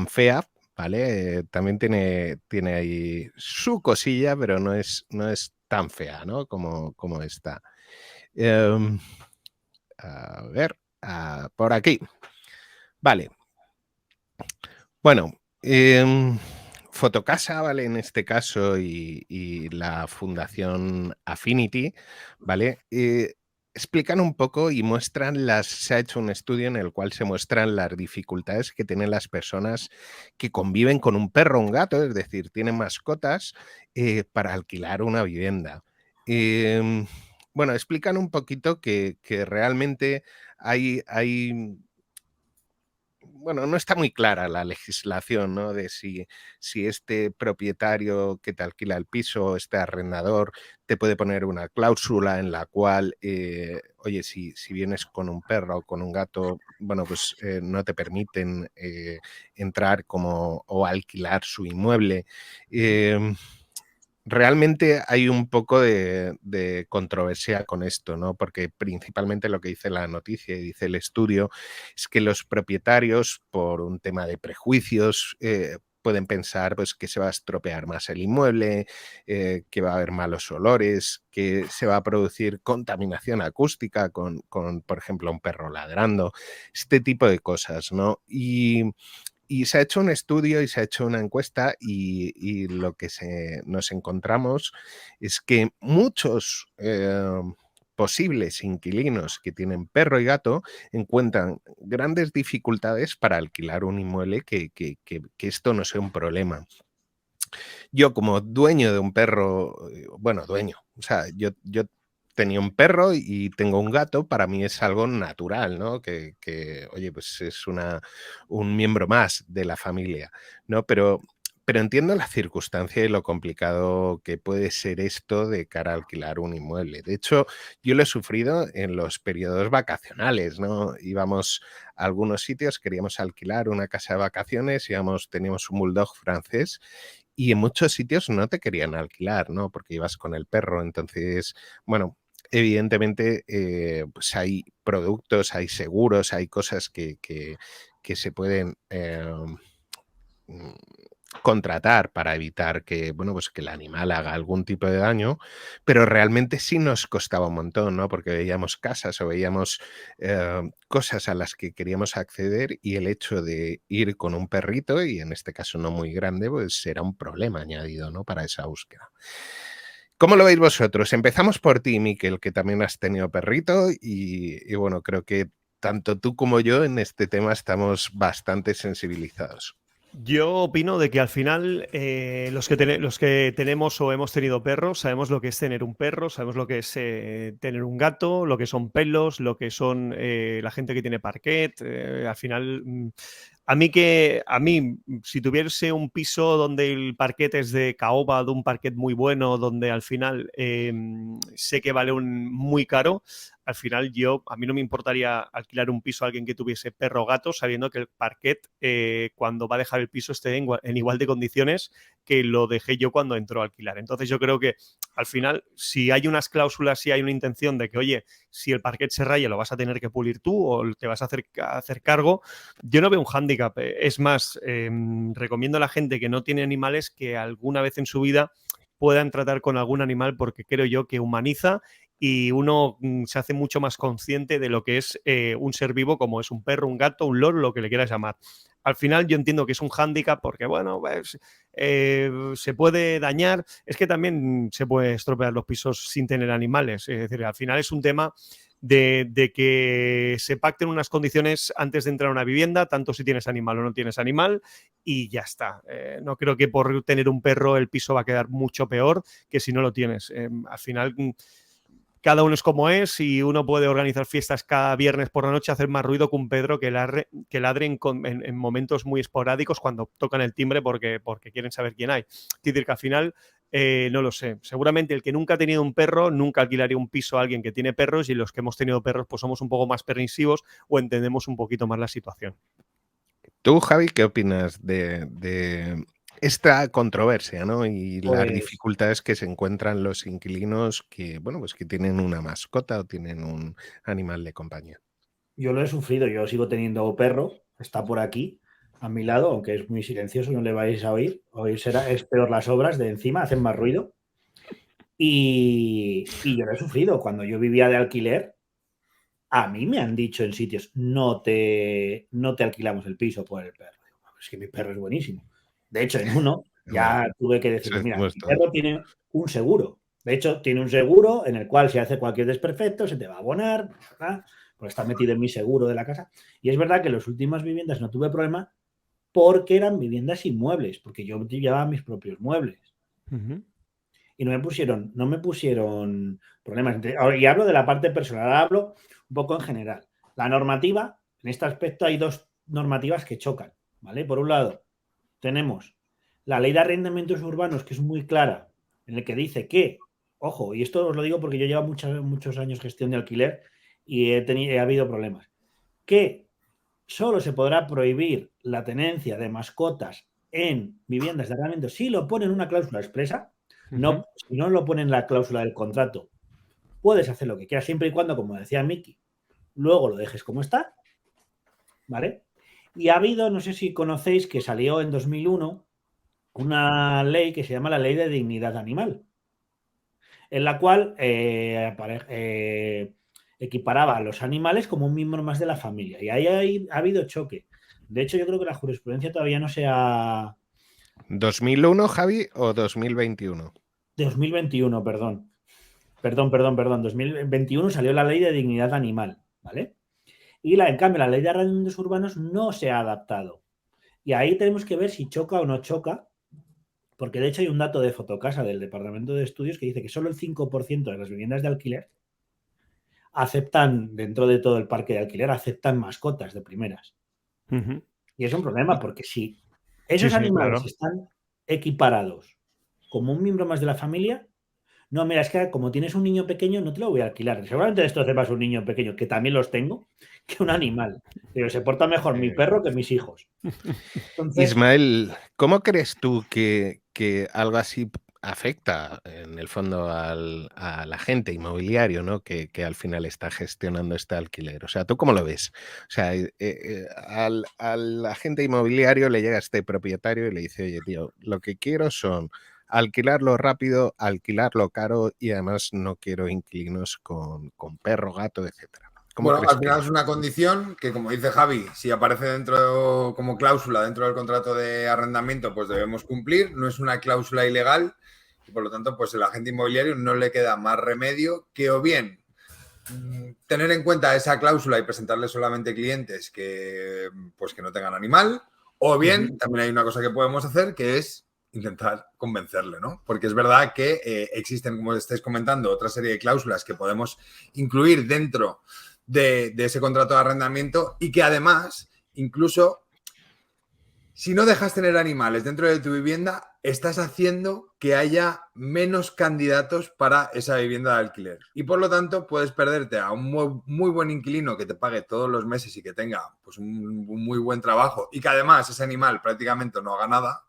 fea, ¿vale? También tiene ahí su cosilla, pero no es tan fea, ¿no? Como esta. A ver, por aquí. Vale. Bueno, Fotocasa, ¿vale? En este caso, y la Fundación Affinity, ¿vale? Explican un poco y se ha hecho un estudio en el cual se muestran las dificultades que tienen las personas que conviven con un perro o un gato, es decir, tienen mascotas, para alquilar una vivienda. Bueno, explican un poquito que realmente hay bueno, no está muy clara la legislación, ¿no? De si este propietario que te alquila el piso, este arrendador, te puede poner una cláusula en la cual, oye, si vienes con un perro o con un gato, bueno, pues no te permiten entrar o alquilar su inmueble. Realmente hay un poco de controversia con esto, ¿no? Porque principalmente lo que dice la noticia y dice el estudio es que los propietarios, por un tema de prejuicios, pueden pensar pues, que se va a estropear más el inmueble, que va a haber malos olores, que se va a producir contaminación acústica con por ejemplo, un perro ladrando, este tipo de cosas, ¿no? Y se ha hecho un estudio y se ha hecho una encuesta y lo que nos encontramos es que muchos posibles inquilinos que tienen perro y gato encuentran grandes dificultades para alquilar un inmueble que esto no sea un problema. Yo como dueño de un perro, bueno, dueño, o sea, yo tenía un perro y tengo un gato, para mí es algo natural, ¿no? Que oye, pues es un miembro más de la familia, ¿no? Pero entiendo la circunstancia y lo complicado que puede ser esto de cara a alquilar un inmueble. De hecho, yo lo he sufrido en los periodos vacacionales, ¿no? Íbamos a algunos sitios, queríamos alquilar una casa de vacaciones, teníamos un bulldog francés y en muchos sitios no te querían alquilar, ¿no? Porque ibas con el perro. Entonces, bueno, evidentemente, pues hay productos, hay seguros, hay cosas que se pueden contratar para evitar que, bueno, pues que el animal haga algún tipo de daño, pero realmente sí nos costaba un montón, ¿no? Porque veíamos casas o veíamos cosas a las que queríamos acceder y el hecho de ir con un perrito, y en este caso no muy grande, pues era un problema añadido, ¿no? Para esa búsqueda. ¿Cómo lo veis vosotros? Empezamos por ti, Miquel, que también has tenido perrito y bueno, creo que tanto tú como yo en este tema estamos bastante sensibilizados. Yo opino de que al final los que tenemos o hemos tenido perros sabemos lo que es tener un perro, sabemos lo que es tener un gato, lo que son pelos, lo que son la gente que tiene parquet. Al final, a mí, si tuviese un piso donde el parquet es de caoba, de un parquet muy bueno, donde al final sé que vale muy caro, al final a mí no me importaría alquilar un piso a alguien que tuviese perro o gato, sabiendo que el parquet, cuando va a dejar el piso, esté en igual de condiciones que lo dejé yo cuando entró a alquilar. Entonces yo creo que al final, si hay unas cláusulas, si hay una intención de que, oye, si el parquet se raya lo vas a tener que pulir tú o te vas a hacer cargo, yo no veo un hándicap. Es más, recomiendo a la gente que no tiene animales que alguna vez en su vida puedan tratar con algún animal, porque creo yo que humaniza y uno se hace mucho más consciente de lo que es un ser vivo, como es un perro, un gato, un loro, lo que le quieras llamar. Al final yo entiendo que es un hándicap porque, bueno, pues, se puede dañar. Es que también se puede estropear los pisos sin tener animales. Es decir, al final es un tema de que se pacten unas condiciones antes de entrar a una vivienda, tanto si tienes animal o no tienes animal, y ya está. No creo que por tener un perro el piso va a quedar mucho peor que si no lo tienes. Al final... Cada uno es como es y uno puede organizar fiestas cada viernes por la noche, hacer más ruido que un Pedro que ladren en momentos muy esporádicos cuando tocan el timbre porque quieren saber quién hay. Es decir, que al final, no lo sé. Seguramente el que nunca ha tenido un perro nunca alquilaría un piso a alguien que tiene perros, y los que hemos tenido perros pues somos un poco más permisivos o entendemos un poquito más la situación. Tú, Javi, ¿qué opinas de esta controversia, ¿no? Y las Pues dificultades que se encuentran los inquilinos que, bueno, pues que tienen una mascota o tienen un animal de compañía? yo lo he sufrido, yo sigo teniendo perro, está por aquí a mi lado, aunque es muy silencioso, no le vais a oír. Es peor las obras de encima, hacen más ruido. Y yo lo he sufrido. Cuando yo vivía de alquiler, a mí me han dicho en sitios, no te alquilamos el piso por el perro. Es que mi perro es buenísimo. De hecho, en uno Bueno, ya tuve que eso decirle, mira, decimos mi todos. perro tiene un seguro. De hecho, tiene un seguro en el cual si hace cualquier desperfecto se te va a abonar, ¿verdad? Pues está metido en mi seguro de la casa. Y es verdad que en las últimas viviendas no tuve problema porque eran viviendas inmuebles, porque yo llevaba mis propios muebles. Uh-huh. Y no me pusieron problemas. Y hablo de la parte personal, hablo un poco en general. La normativa, en este aspecto hay dos normativas que chocan, ¿vale? Por un lado, tenemos la ley de arrendamientos urbanos, que es muy clara, en el que dice que, ojo, y esto os lo digo porque yo llevo muchos años gestión de alquiler y ha habido problemas, que solo se podrá prohibir la tenencia de mascotas en viviendas de arrendamiento si lo ponen una cláusula expresa. No, si no lo ponen la cláusula del contrato, puedes hacer lo que quieras siempre y cuando, como decía Miki, luego lo dejes como está, ¿vale? Y ha habido, no sé si conocéis, que salió en 2001 una ley que se llama la Ley de Dignidad Animal, en la cual equiparaba a los animales como un miembro más de la familia. Y ahí ha habido choque. De hecho, yo creo que la jurisprudencia todavía no se ha... ¿2001, Javi, o 2021? 2021, perdón. Perdón. 2021 salió la Ley de Dignidad Animal, ¿vale? Y en cambio, la Ley de Arrendamientos Urbanos no se ha adaptado. Y ahí tenemos que ver si choca o no choca, porque de hecho hay un dato de Fotocasa del Departamento de Estudios que dice que solo el 5% de las viviendas de alquiler aceptan, dentro de todo el parque de alquiler, aceptan mascotas de primeras. Uh-huh. Y es un problema, porque si esos animales claro. están equiparados como un miembro más de la familia, no, mira, es que como tienes un niño pequeño, no te lo voy a alquilar. Seguramente destroce más un niño pequeño, que también los tengo, que un animal. Pero se porta mejor mi perro que mis hijos. Entonces, Ismael, ¿cómo crees tú que algo así afecta en el fondo a la agente inmobiliario, ¿no? que al final está gestionando este alquiler? O sea, ¿tú cómo lo ves? O sea, al agente inmobiliario le llega este propietario y le dice, oye, tío, lo que quiero son alquilarlo rápido, alquilarlo caro y además no quiero inquilinos con perro, gato, etcétera. ¿Cómo Bueno, crees al final es una condición que, como dice Javi, si aparece dentro como cláusula dentro del contrato de arrendamiento, pues debemos cumplir. No es una cláusula ilegal y, por lo tanto, pues el agente inmobiliario no le queda más remedio que o bien tener en cuenta esa cláusula y presentarle solamente clientes que, pues, que no tengan animal, o bien también hay una cosa que podemos hacer que es intentar convencerle, ¿no? Porque es verdad que existen, como estáis comentando, otra serie de cláusulas que podemos incluir dentro de ese contrato de arrendamiento y que además, incluso si no dejas tener animales dentro de tu vivienda, estás haciendo que haya menos candidatos para esa vivienda de alquiler. Y por lo tanto, puedes perderte a un muy buen inquilino que te pague todos los meses y que tenga pues, un muy buen trabajo y que además ese animal prácticamente no haga nada.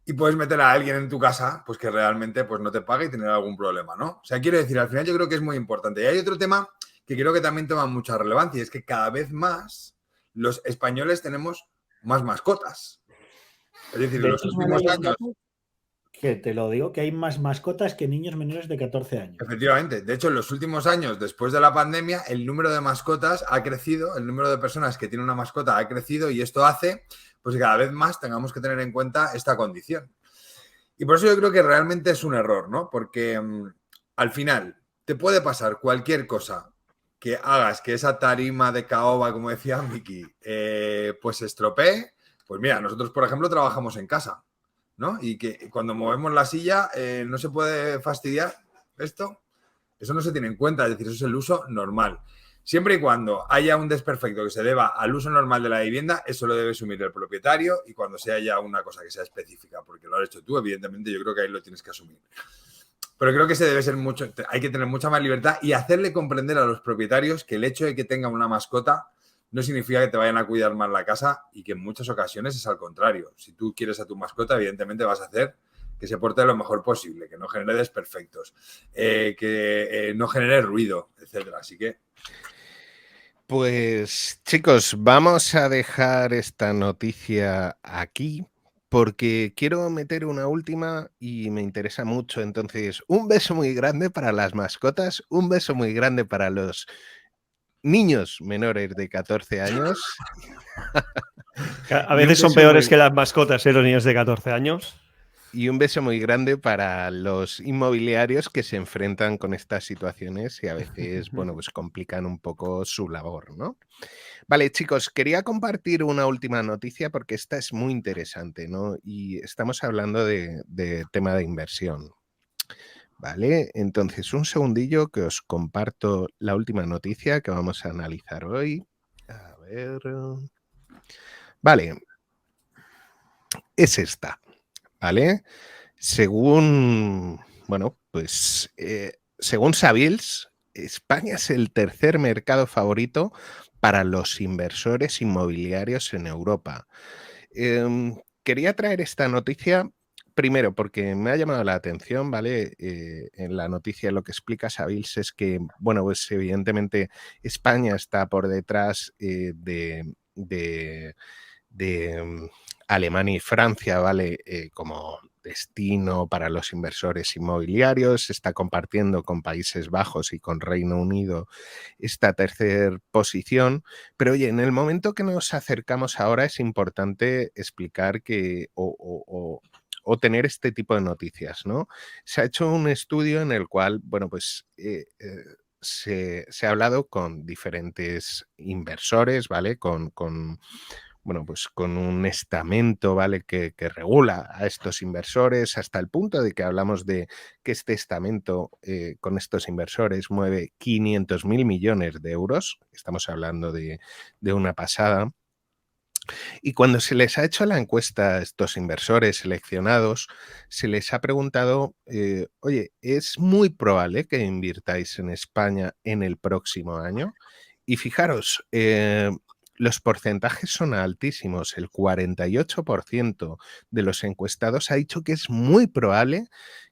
Y puedes meter a alguien en tu casa pues que realmente pues, no te pague y tener algún problema, ¿no? O sea, quiero decir, al final yo creo que es muy importante. Y hay otro tema que creo que también toma mucha relevancia y es que cada vez más los españoles tenemos más mascotas. Es decir, de en los hecho, últimos hay un años... dato Que te lo digo, que hay más mascotas que niños menores de 14 años. Efectivamente. De hecho, en los últimos años, después de la pandemia, el número de mascotas ha crecido, el número de personas que tienen una mascota ha crecido y esto hace pues que cada vez más tengamos que tener en cuenta esta condición. Y por eso yo creo que realmente es un error, ¿no? Porque al final te puede pasar cualquier cosa que hagas que esa tarima de caoba, como decía Miki, pues se estropee. Pues mira, nosotros, por ejemplo, trabajamos en casa, ¿no? Y que cuando movemos la silla no se puede fastidiar esto. Eso no se tiene en cuenta, es decir, eso es el uso normal. Siempre y cuando haya un desperfecto que se deba al uso normal de la vivienda, eso lo debe asumir el propietario y cuando sea ya una cosa que sea específica, porque lo has hecho tú, evidentemente yo creo que ahí lo tienes que asumir. Pero creo que se debe ser mucho, hay que tener mucha más libertad y hacerle comprender a los propietarios que el hecho de que tengan una mascota no significa que te vayan a cuidar más la casa y que en muchas ocasiones es al contrario. Si tú quieres a tu mascota, evidentemente vas a hacer que se porte lo mejor posible, que no genere desperfectos, que no genere ruido, etcétera. Así que... Pues chicos, vamos a dejar esta noticia aquí porque quiero meter una última y me interesa mucho. Entonces, un beso muy grande para las mascotas, un beso muy grande para los niños menores de 14 años. A veces son peores que las mascotas, los niños de 14 años. Y un beso muy grande para los inmobiliarios que se enfrentan con estas situaciones y a veces, bueno, pues complican un poco su labor, ¿no? Vale, chicos, quería compartir una última noticia porque esta es muy interesante, ¿no? Y estamos hablando de tema de inversión. Vale, entonces un segundillo que os comparto la última noticia que vamos a analizar hoy. A ver. Vale, es esta. ¿Vale? Según, bueno, pues según Savills, España es el tercer mercado favorito para los inversores inmobiliarios en Europa. Quería traer esta noticia primero porque me ha llamado la atención, ¿vale? En la noticia lo que explica Savills es que, bueno, pues evidentemente España está por detrás de Alemania y Francia, ¿vale? Como destino para los inversores inmobiliarios, se está compartiendo con Países Bajos y con Reino Unido esta tercera posición, pero oye, en el momento que nos acercamos ahora es importante explicar que o tener este tipo de noticias, ¿no? Se ha hecho un estudio en el cual, bueno, pues se ha hablado con diferentes inversores, ¿vale? Bueno, pues con un estamento, ¿vale? Que regula a estos inversores hasta el punto de que hablamos de que este estamento con estos inversores mueve 500.000 millones de euros. Estamos hablando de una pasada. Y cuando se les ha hecho la encuesta a estos inversores seleccionados, se les ha preguntado, oye, ¿es muy probable que invirtáis en España en el próximo año? Y fijaros, los porcentajes son altísimos. El 48% de los encuestados ha dicho que es muy probable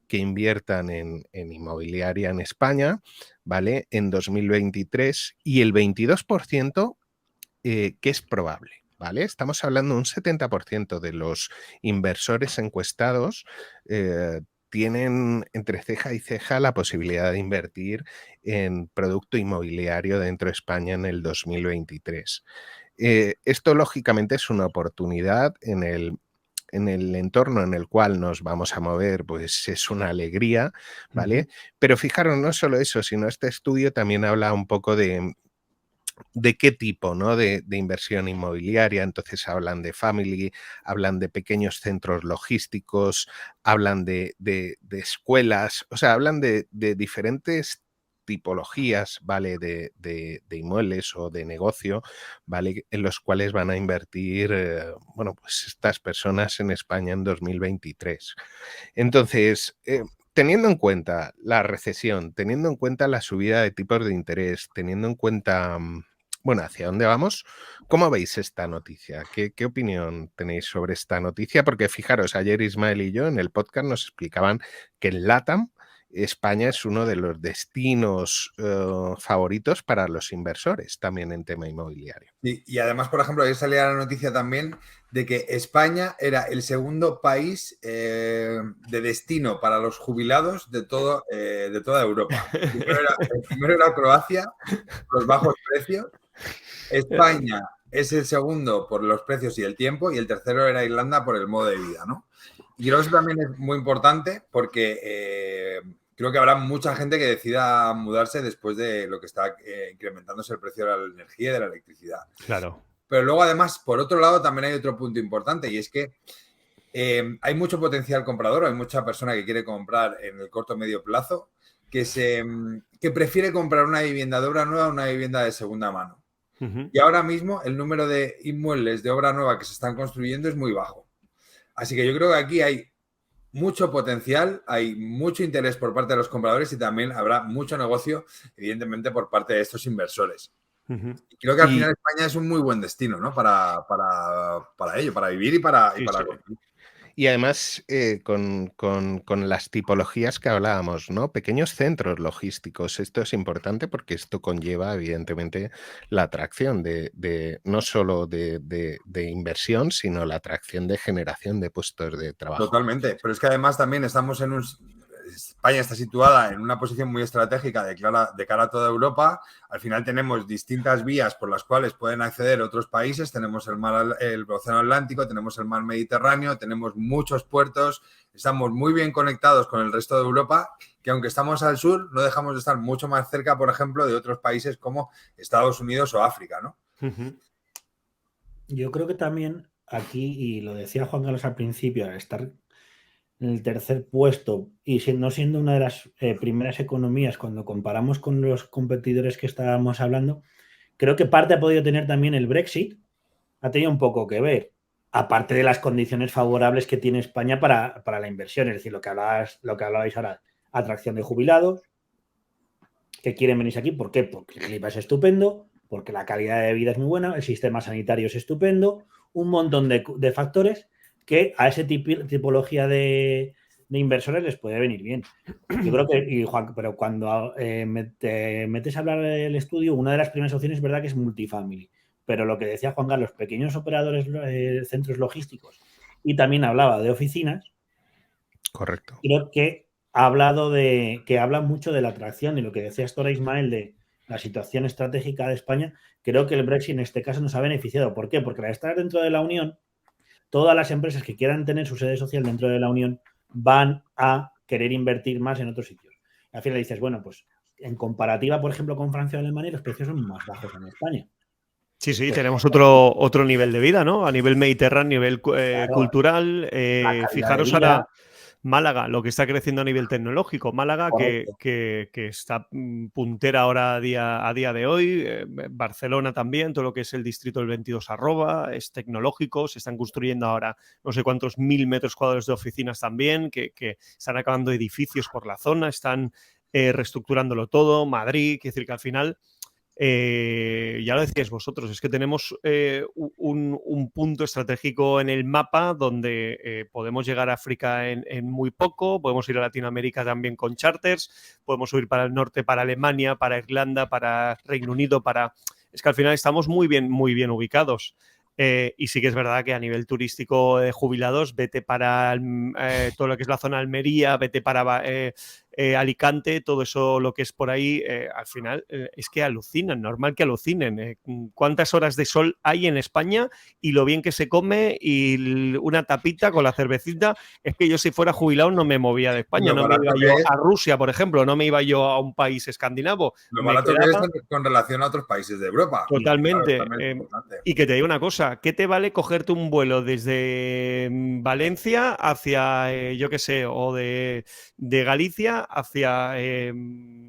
que inviertan en inmobiliaria en España, ¿vale? En 2023 y el 22% que es probable, ¿vale? Estamos hablando de un 70% de los inversores encuestados tienen entre ceja y ceja la posibilidad de invertir en producto inmobiliario dentro de España en el 2023. Esto, lógicamente, es una oportunidad en el entorno en el cual nos vamos a mover, pues es una alegría, ¿vale? Pero fijaros, no solo eso, sino este estudio también habla un poco de qué tipo, ¿no? de inversión inmobiliaria. Entonces hablan de family, hablan de pequeños centros logísticos, hablan de escuelas, o sea, hablan de diferentes tipologías, ¿vale? De inmuebles o de negocio, ¿vale? En los cuales van a invertir, bueno, pues estas personas en España en 2023. Entonces, teniendo en cuenta la recesión, teniendo en cuenta la subida de tipos de interés, teniendo en cuenta, bueno, hacia dónde vamos, ¿cómo veis esta noticia? ¿Qué opinión tenéis sobre esta noticia? Porque fijaros, ayer Ismael y yo en el podcast nos explicaban que en LATAM España es uno de los destinos favoritos para los inversores también en tema inmobiliario. Y además, por ejemplo, ayer salía la noticia también de que España era el segundo país de destino para los jubilados de toda Europa. El primero era Croacia, los bajos precios. España es el segundo por los precios y el tiempo, y el tercero era Irlanda por el modo de vida, ¿no? Y creo que eso también es muy importante porque creo que habrá mucha gente que decida mudarse después de lo que está incrementándose el precio de la energía y de la electricidad. Claro. Pero luego, además, por otro lado, también hay otro punto importante, y es que hay mucho potencial comprador, hay mucha persona que quiere comprar en el corto o medio plazo, que prefiere comprar una vivienda de obra nueva a una vivienda de segunda mano. Y ahora mismo el número de inmuebles de obra nueva que se están construyendo es muy bajo. Así que yo creo que aquí hay mucho potencial, hay mucho interés por parte de los compradores y también habrá mucho negocio, evidentemente, por parte de estos inversores. Y creo que al final España es un muy buen destino, ¿no? Para ello, para vivir y para construir. Y además con las tipologías que hablábamos, ¿no? Pequeños centros logísticos. Esto es importante porque esto conlleva, evidentemente, la atracción de no solo de inversión, sino la atracción de generación de puestos de trabajo. Totalmente. Pero es que además también estamos en España está situada en una posición muy estratégica de cara a toda Europa. Al final tenemos distintas vías por las cuales pueden acceder otros países. Tenemos el Océano Atlántico, tenemos el mar Mediterráneo, tenemos muchos puertos. Estamos muy bien conectados con el resto de Europa, que aunque estamos al sur, no dejamos de estar mucho más cerca, por ejemplo, de otros países como Estados Unidos o África, ¿no? Yo creo que también aquí, y lo decía Juan Carlos al principio, al estar en el tercer puesto y no siendo una de las primeras economías cuando comparamos con los competidores que estábamos hablando, creo que parte ha podido tener también el Brexit, ha tenido un poco que ver, aparte de las condiciones favorables que tiene España para la inversión, es decir, lo que hablabais ahora, atracción de jubilados que quieren venirse aquí. ¿Por qué? Porque el clima es estupendo, porque la calidad de vida es muy buena, el sistema sanitario es estupendo, un montón de factores que a esa tipología de inversores les puede venir bien. Yo creo que, Juan, pero cuando te metes a hablar del estudio, una de las primeras opciones es verdad que es multifamily. Pero lo que decía Juan Carlos, pequeños operadores, centros logísticos, y también hablaba de oficinas. Correcto. Creo que habla mucho de la atracción y lo que decía ahora Ismael de la situación estratégica de España. Creo que el Brexit en este caso nos ha beneficiado. ¿Por qué? Porque al estar dentro de la Unión, todas las empresas que quieran tener su sede social dentro de la Unión van a querer invertir más en otros sitios. Y al final dices, bueno, pues en comparativa, por ejemplo, con Francia o Alemania, los precios son más bajos en España. Sí, pues tenemos otro nivel de vida, ¿no? A nivel mediterráneo, a nivel cultural. Fijaros ahora Málaga, lo que está creciendo a nivel tecnológico. Málaga, que está puntera ahora a día de hoy. Barcelona también, todo lo que es el distrito del 22@ es tecnológico. Se están construyendo ahora no sé cuántos 1000 metros cuadrados de oficinas también, que están acabando edificios por la zona, están reestructurándolo todo. Madrid, quiere decir que al final... ya lo decíais vosotros, es que tenemos un punto estratégico en el mapa donde podemos llegar a África en muy poco, podemos ir a Latinoamérica también con charters, podemos subir para el norte, para Alemania, para Irlanda, para Reino Unido, es que al final estamos muy bien ubicados. Y sí que es verdad que a nivel turístico de jubilados, vete para todo lo que es la zona de Almería, vete para Alicante, todo eso lo que es por ahí, al final es que alucinan, normal que alucinen. ¿Cuántas horas de sol hay en España y lo bien que se come y una tapita con la cervecita? Es que yo si fuera jubilado no me movía de España, no me iba yo a Rusia, por ejemplo, no me iba yo a un país escandinavo. Lo barato que es con relación a otros países de Europa. Totalmente. Y que te digo una cosa, ¿qué te vale cogerte un vuelo desde Valencia hacia, yo qué sé, o de Galicia hacia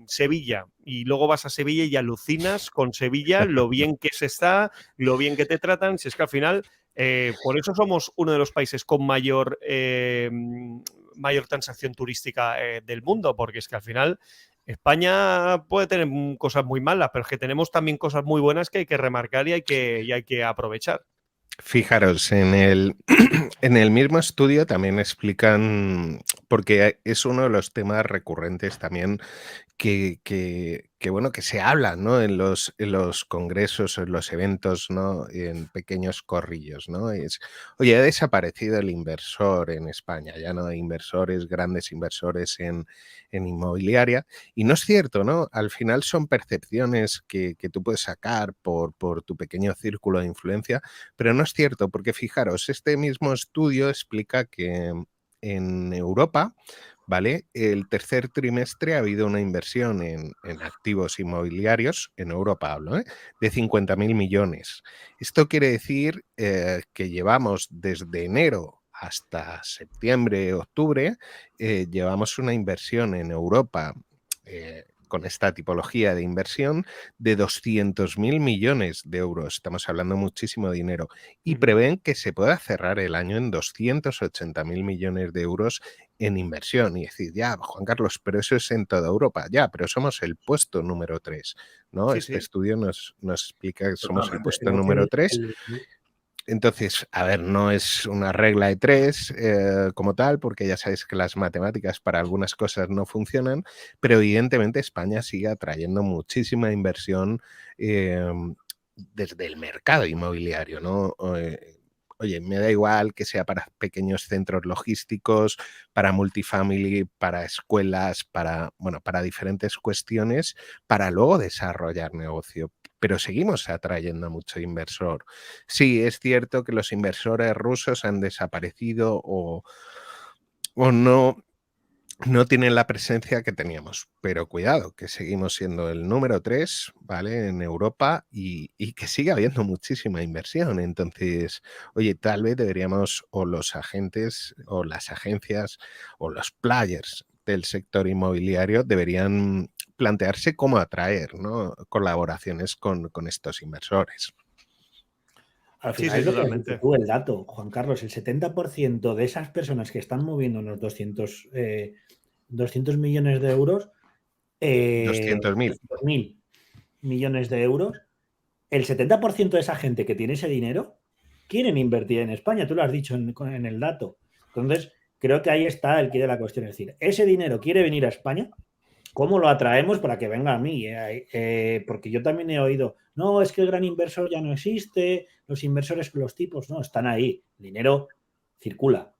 Sevilla? Y luego vas a Sevilla y alucinas con Sevilla lo bien que se está, lo bien que te tratan. Si es que al final, por eso somos uno de los países con mayor transacción turística del mundo, porque es que al final España puede tener cosas muy malas, pero es que tenemos también cosas muy buenas que hay que remarcar y hay que aprovechar. Fijaros, en el mismo estudio también explican, porque es uno de los temas recurrentes también bueno, que se habla, ¿no? En los congresos, en los eventos, ¿no? En pequeños corrillos, ¿no? Oye, ha desaparecido el inversor en España, ya no hay inversores, grandes inversores en inmobiliaria. Y no es cierto, ¿no? Al final son percepciones que tú puedes sacar por tu pequeño círculo de influencia, pero no es cierto, porque fijaros, este mismo estudio explica que en Europa, ¿vale? El tercer trimestre ha habido una inversión en activos inmobiliarios, en Europa hablo, de 50.000 millones. Esto quiere decir que llevamos desde enero hasta septiembre, octubre, llevamos una inversión en Europa con esta tipología de inversión de 200.000 millones de euros. Estamos hablando muchísimo de dinero. Y prevén que se pueda cerrar el año en 280.000 millones de euros en inversión. Y decir, ya, Juan Carlos, pero eso es en toda Europa. Ya, pero somos el puesto número 3, ¿no? Sí, Este sí. estudio nos explica que somos el Totalmente. puesto número 3. Entonces, a ver, no es una regla de 3 como tal, porque ya sabéis que las matemáticas para algunas cosas no funcionan, pero evidentemente España sigue atrayendo muchísima inversión desde el mercado inmobiliario, ¿no? Oye, me da igual que sea para pequeños centros logísticos, para multifamily, para escuelas, para diferentes cuestiones, para luego desarrollar negocio. Pero seguimos atrayendo mucho inversor. Sí, es cierto que los inversores rusos han desaparecido o no tienen la presencia que teníamos, pero cuidado, que seguimos siendo el número 3, ¿vale? En Europa y que sigue habiendo muchísima inversión. Entonces, oye, tal vez deberíamos, o los agentes, o las agencias, o los players del sector inmobiliario deberían plantearse cómo atraer, ¿no? Colaboraciones con estos inversores. Al Sí, final sí, es lo que has totalmente. dicho tú, el dato, Juan Carlos, el 70% de esas personas que están moviendo unos 200 millones de euros, 200.000. 200.000 millones de euros, el 70% de esa gente que tiene ese dinero quieren invertir en España, tú lo has dicho en el dato. Entonces, creo que ahí está el quid de la cuestión, es decir, ese dinero quiere venir a España. ¿Cómo lo atraemos para que venga a mí? Porque yo también he oído, no, es que el gran inversor ya no existe, los inversores, los tipos, no, están ahí, el dinero circula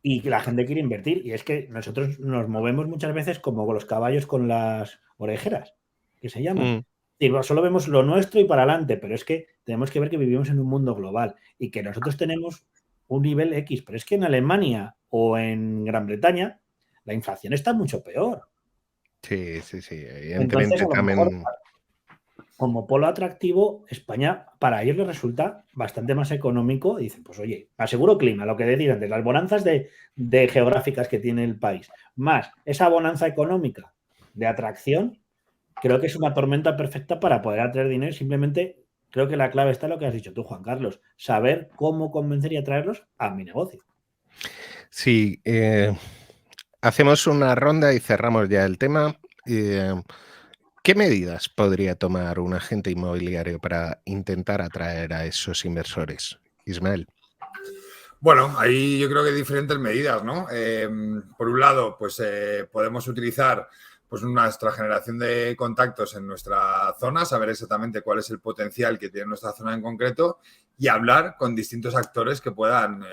y la gente quiere invertir. Y es que nosotros nos movemos muchas veces como los caballos con las orejeras, que se llaman. Y solo vemos lo nuestro y para adelante, pero es que tenemos que ver que vivimos en un mundo global y que nosotros tenemos un nivel X, pero es que en Alemania o en Gran Bretaña la inflación está mucho peor. Sí, Entonces, evidentemente a lo también. mejor, como polo atractivo, España para ellos les resulta bastante más económico. Y dicen, pues oye, aseguro clima, lo que decían antes, las bonanzas de geográficas que tiene el país, más esa bonanza económica de atracción, creo que es una tormenta perfecta para poder atraer dinero. Simplemente creo que la clave está en lo que has dicho tú, Juan Carlos, saber cómo convencer y atraerlos a mi negocio. Sí, hacemos una ronda y cerramos ya el tema. ¿Qué medidas podría tomar un agente inmobiliario para intentar atraer a esos inversores? Ismael. Bueno, ahí yo creo que hay diferentes medidas, ¿no? Por un lado, pues podemos utilizar pues nuestra generación de contactos en nuestra zona, saber exactamente cuál es el potencial que tiene nuestra zona en concreto y hablar con distintos actores que puedan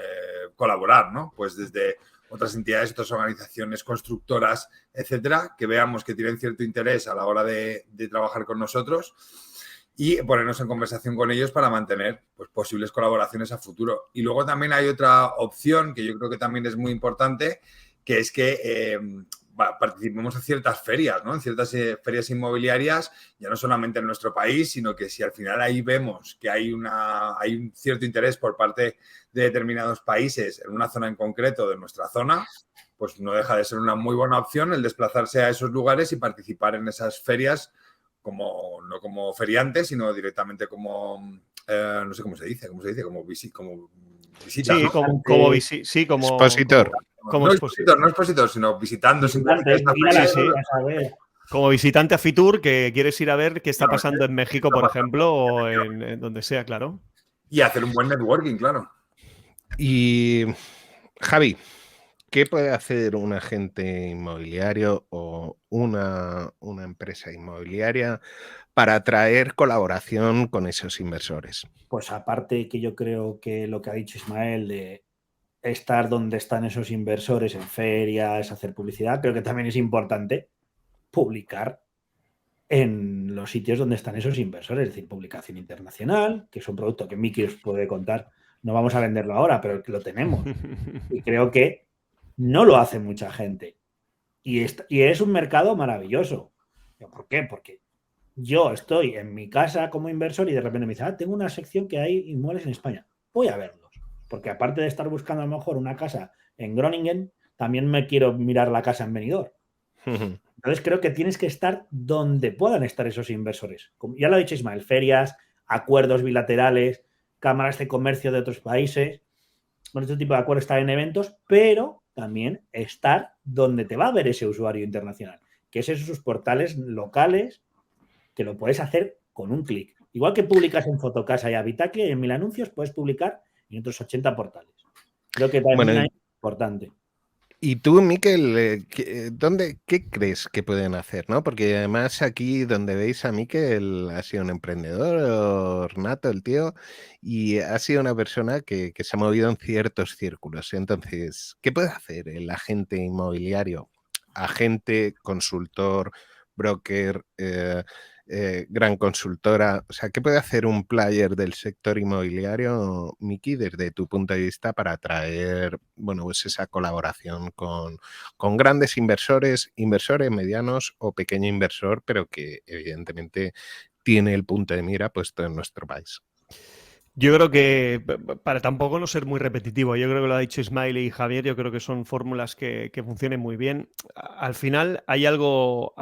colaborar, ¿no? Pues desde otras entidades, otras organizaciones, constructoras, etcétera, que veamos que tienen cierto interés a la hora de trabajar con nosotros y ponernos en conversación con ellos para mantener pues, posibles colaboraciones a futuro. Y luego también hay otra opción que yo creo que también es muy importante, que es que participemos en ciertas ferias, ¿no? En ciertas ferias inmobiliarias, ya no solamente en nuestro país, sino que si al final ahí vemos que hay un cierto interés por parte de determinados países en una zona en concreto de nuestra zona, pues no deja de ser una muy buena opción el desplazarse a esos lugares y participar en esas ferias no como feriante, sino directamente como, no sé cómo se dice, como visita. Sí, ¿no? como expositor. No expositor, sino visitando. Visitante, como visitante a Fitur, que quieres ir a ver qué está pasando en México, por ejemplo, o en donde sea, claro. Y hacer un buen networking, claro. Y Javi, ¿qué puede hacer un agente inmobiliario o una empresa inmobiliaria para atraer colaboración con esos inversores? Pues aparte que yo creo que lo que ha dicho Ismael de estar donde están esos inversores, en ferias, hacer publicidad, creo que también es importante publicar en los sitios donde están esos inversores, es decir, publicación internacional, que es un producto que Miki os puede contar. No vamos a venderlo ahora, pero que lo tenemos. Y creo que no lo hace mucha gente. Y es un mercado maravilloso. ¿Por qué? Porque yo estoy en mi casa como inversor y de repente me dice, tengo una sección que hay inmuebles en España. Voy a verlos. Porque aparte de estar buscando a lo mejor una casa en Groningen, también me quiero mirar la casa en Benidorm. Entonces creo que tienes que estar donde puedan estar esos inversores. Como ya lo ha dicho Ismael, ferias, acuerdos bilaterales, cámaras de comercio de otros países. Con este tipo de acuerdos estar en eventos, pero también estar donde te va a ver ese usuario internacional, que es esos portales locales que lo puedes hacer con un clic. Igual que publicas en Fotocasa y Habitacle, en 1000 anuncios puedes publicar en otros 80 portales. Creo que también es importante. Y tú, Miquel, ¿qué crees que pueden hacer? ¿No? Porque además aquí donde veis a Miquel ha sido un emprendedor nato, el tío, y ha sido una persona que se ha movido en ciertos círculos. Entonces, ¿qué puede hacer el agente inmobiliario? Agente, consultor, broker, gran consultora. O sea, ¿qué puede hacer un player del sector inmobiliario, Miki, desde tu punto de vista para atraer, bueno, pues esa colaboración con grandes inversores medianos o pequeño inversor, pero que evidentemente tiene el punto de mira puesto en nuestro país? Yo creo que, para tampoco no ser muy repetitivo, yo creo que lo ha dicho Ismail y Javier, yo creo que son fórmulas que funcionen muy bien. Al final hay algo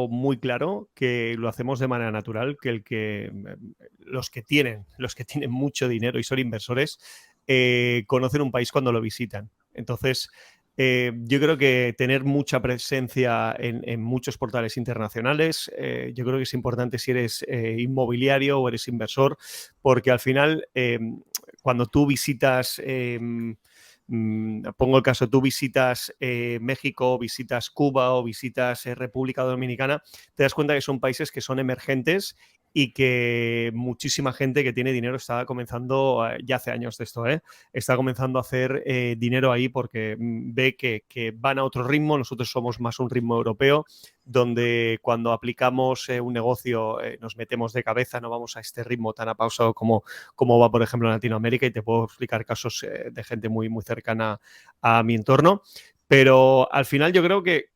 muy claro que lo hacemos de manera natural, que los que tienen mucho dinero y son inversores, conocen un país cuando lo visitan. Entonces, yo creo que tener mucha presencia en muchos portales internacionales, yo creo que es importante si eres inmobiliario o eres inversor, porque al final, cuando tú visitas, pongo el caso, tú visitas México, visitas Cuba o visitas República Dominicana, te das cuenta que son países que son emergentes y que muchísima gente que tiene dinero está comenzando, ya hace años de esto, está comenzando a hacer dinero ahí porque ve que van a otro ritmo. Nosotros somos más un ritmo europeo, donde cuando aplicamos un negocio nos metemos de cabeza, no vamos a este ritmo tan apausado como va, por ejemplo, en Latinoamérica, y te puedo explicar casos de gente muy, muy cercana a mi entorno. Pero al final yo creo que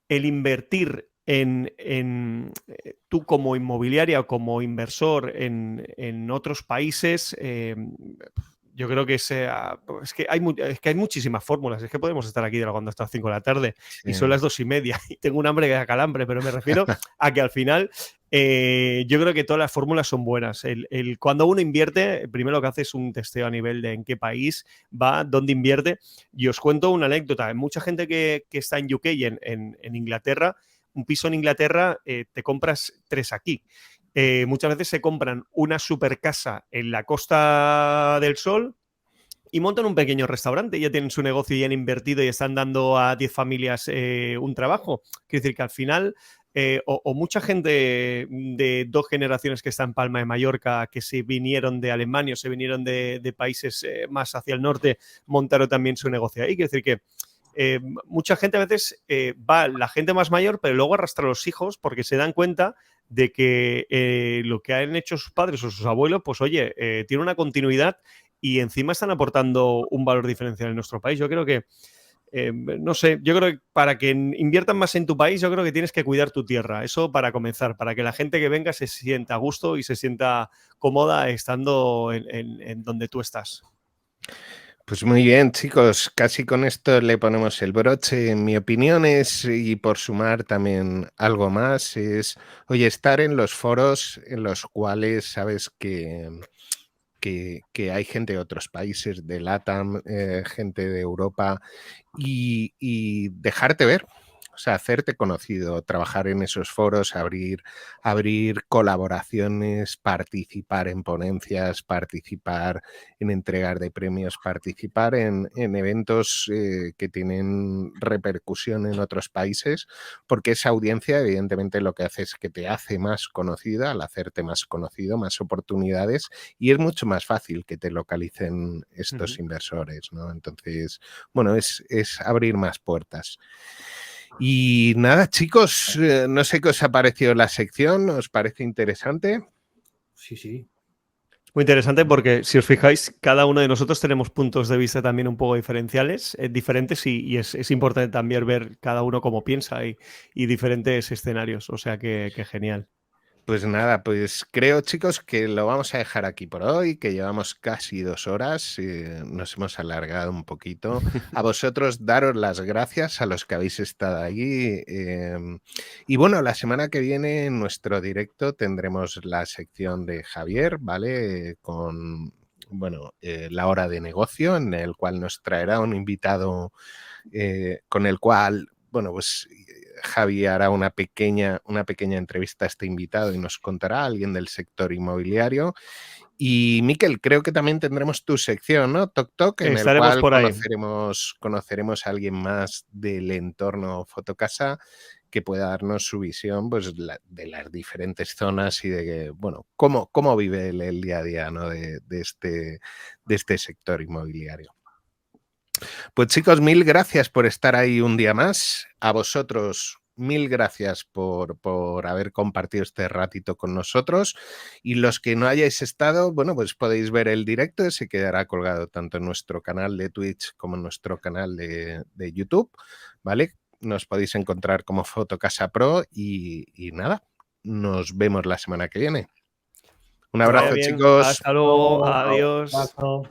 el invertir tú como inmobiliaria o como inversor en otros países, yo creo que es que hay muchísimas fórmulas. Es que podemos estar aquí grabando hasta las 5 de la tarde y son las 2:30 y tengo un hambre que da calambre, pero me refiero a que al final yo creo que todas las fórmulas son buenas. Cuando uno invierte, primero lo que hace es un testeo a nivel de en qué país va, dónde invierte. Y os cuento una anécdota. Mucha gente que está en UK y en Inglaterra, un piso en Inglaterra, te compras 3 aquí. Muchas veces se compran una super casa en la Costa del Sol y montan un pequeño restaurante. Ya tienen su negocio y han invertido y están dando a 10 familias un trabajo. Quiere decir que al final, o mucha gente de 2 generaciones que está en Palma de Mallorca, que se vinieron de Alemania o se vinieron de países más hacia el norte, montaron también su negocio ahí. Quiere decir que mucha gente a veces va la gente más mayor, pero luego arrastra a los hijos porque se dan cuenta de que lo que han hecho sus padres o sus abuelos, pues oye, tiene una continuidad y encima están aportando un valor diferencial en nuestro país. Yo creo que, no sé, yo creo que para que inviertan más en tu país, yo creo que tienes que cuidar tu tierra. Eso para comenzar, para que la gente que venga se sienta a gusto y se sienta cómoda estando en donde tú estás. Pues muy bien, chicos, casi con esto le ponemos el broche. En mi opinión es, y por sumar también algo más, es, oye, estar en los foros en los cuales sabes que hay gente de otros países, de LATAM, gente de Europa, y dejarte ver. O sea, hacerte conocido, trabajar en esos foros, abrir colaboraciones, participar en ponencias, participar en entregas de premios, participar en eventos que tienen repercusión en otros países, porque esa audiencia evidentemente lo que hace es que te hace más conocida, al hacerte más conocido, más oportunidades, y es mucho más fácil que te localicen estos inversores, ¿no? Entonces, bueno, es abrir más puertas. Y nada, chicos, no sé qué os ha parecido la sección, ¿os parece interesante? Sí, sí. Muy interesante porque, si os fijáis, cada uno de nosotros tenemos puntos de vista también un poco diferentes y es importante también ver cada uno cómo piensa y diferentes escenarios. O sea que genial. Pues nada, pues creo, chicos, que lo vamos a dejar aquí por hoy, que llevamos casi 2 horas, nos hemos alargado un poquito. A vosotros daros las gracias a los que habéis estado ahí. Y bueno, la semana que viene en nuestro directo tendremos la sección de Javier, ¿vale? Con, bueno, la hora de negocio, en el cual nos traerá un invitado con el cual, bueno, pues Javi hará una pequeña entrevista a este invitado y nos contará a alguien del sector inmobiliario. Y Miquel, creo que también tendremos tu sección, ¿no? Toc Toc, en el cual por ahí. conoceremos a alguien más del entorno Fotocasa que pueda darnos su visión, pues, de las diferentes zonas y de, bueno, cómo vive el día a día, ¿no? de este sector inmobiliario. Pues chicos, mil gracias por estar ahí un día más. A vosotros, mil gracias por haber compartido este ratito con nosotros. Y los que no hayáis estado, bueno, pues podéis ver el directo, se quedará colgado tanto en nuestro canal de Twitch como en nuestro canal de YouTube, ¿vale? Nos podéis encontrar como Fotocasa Pro y nada, nos vemos la semana que viene. Un abrazo, chicos. Hasta luego. Adiós. Abrazo.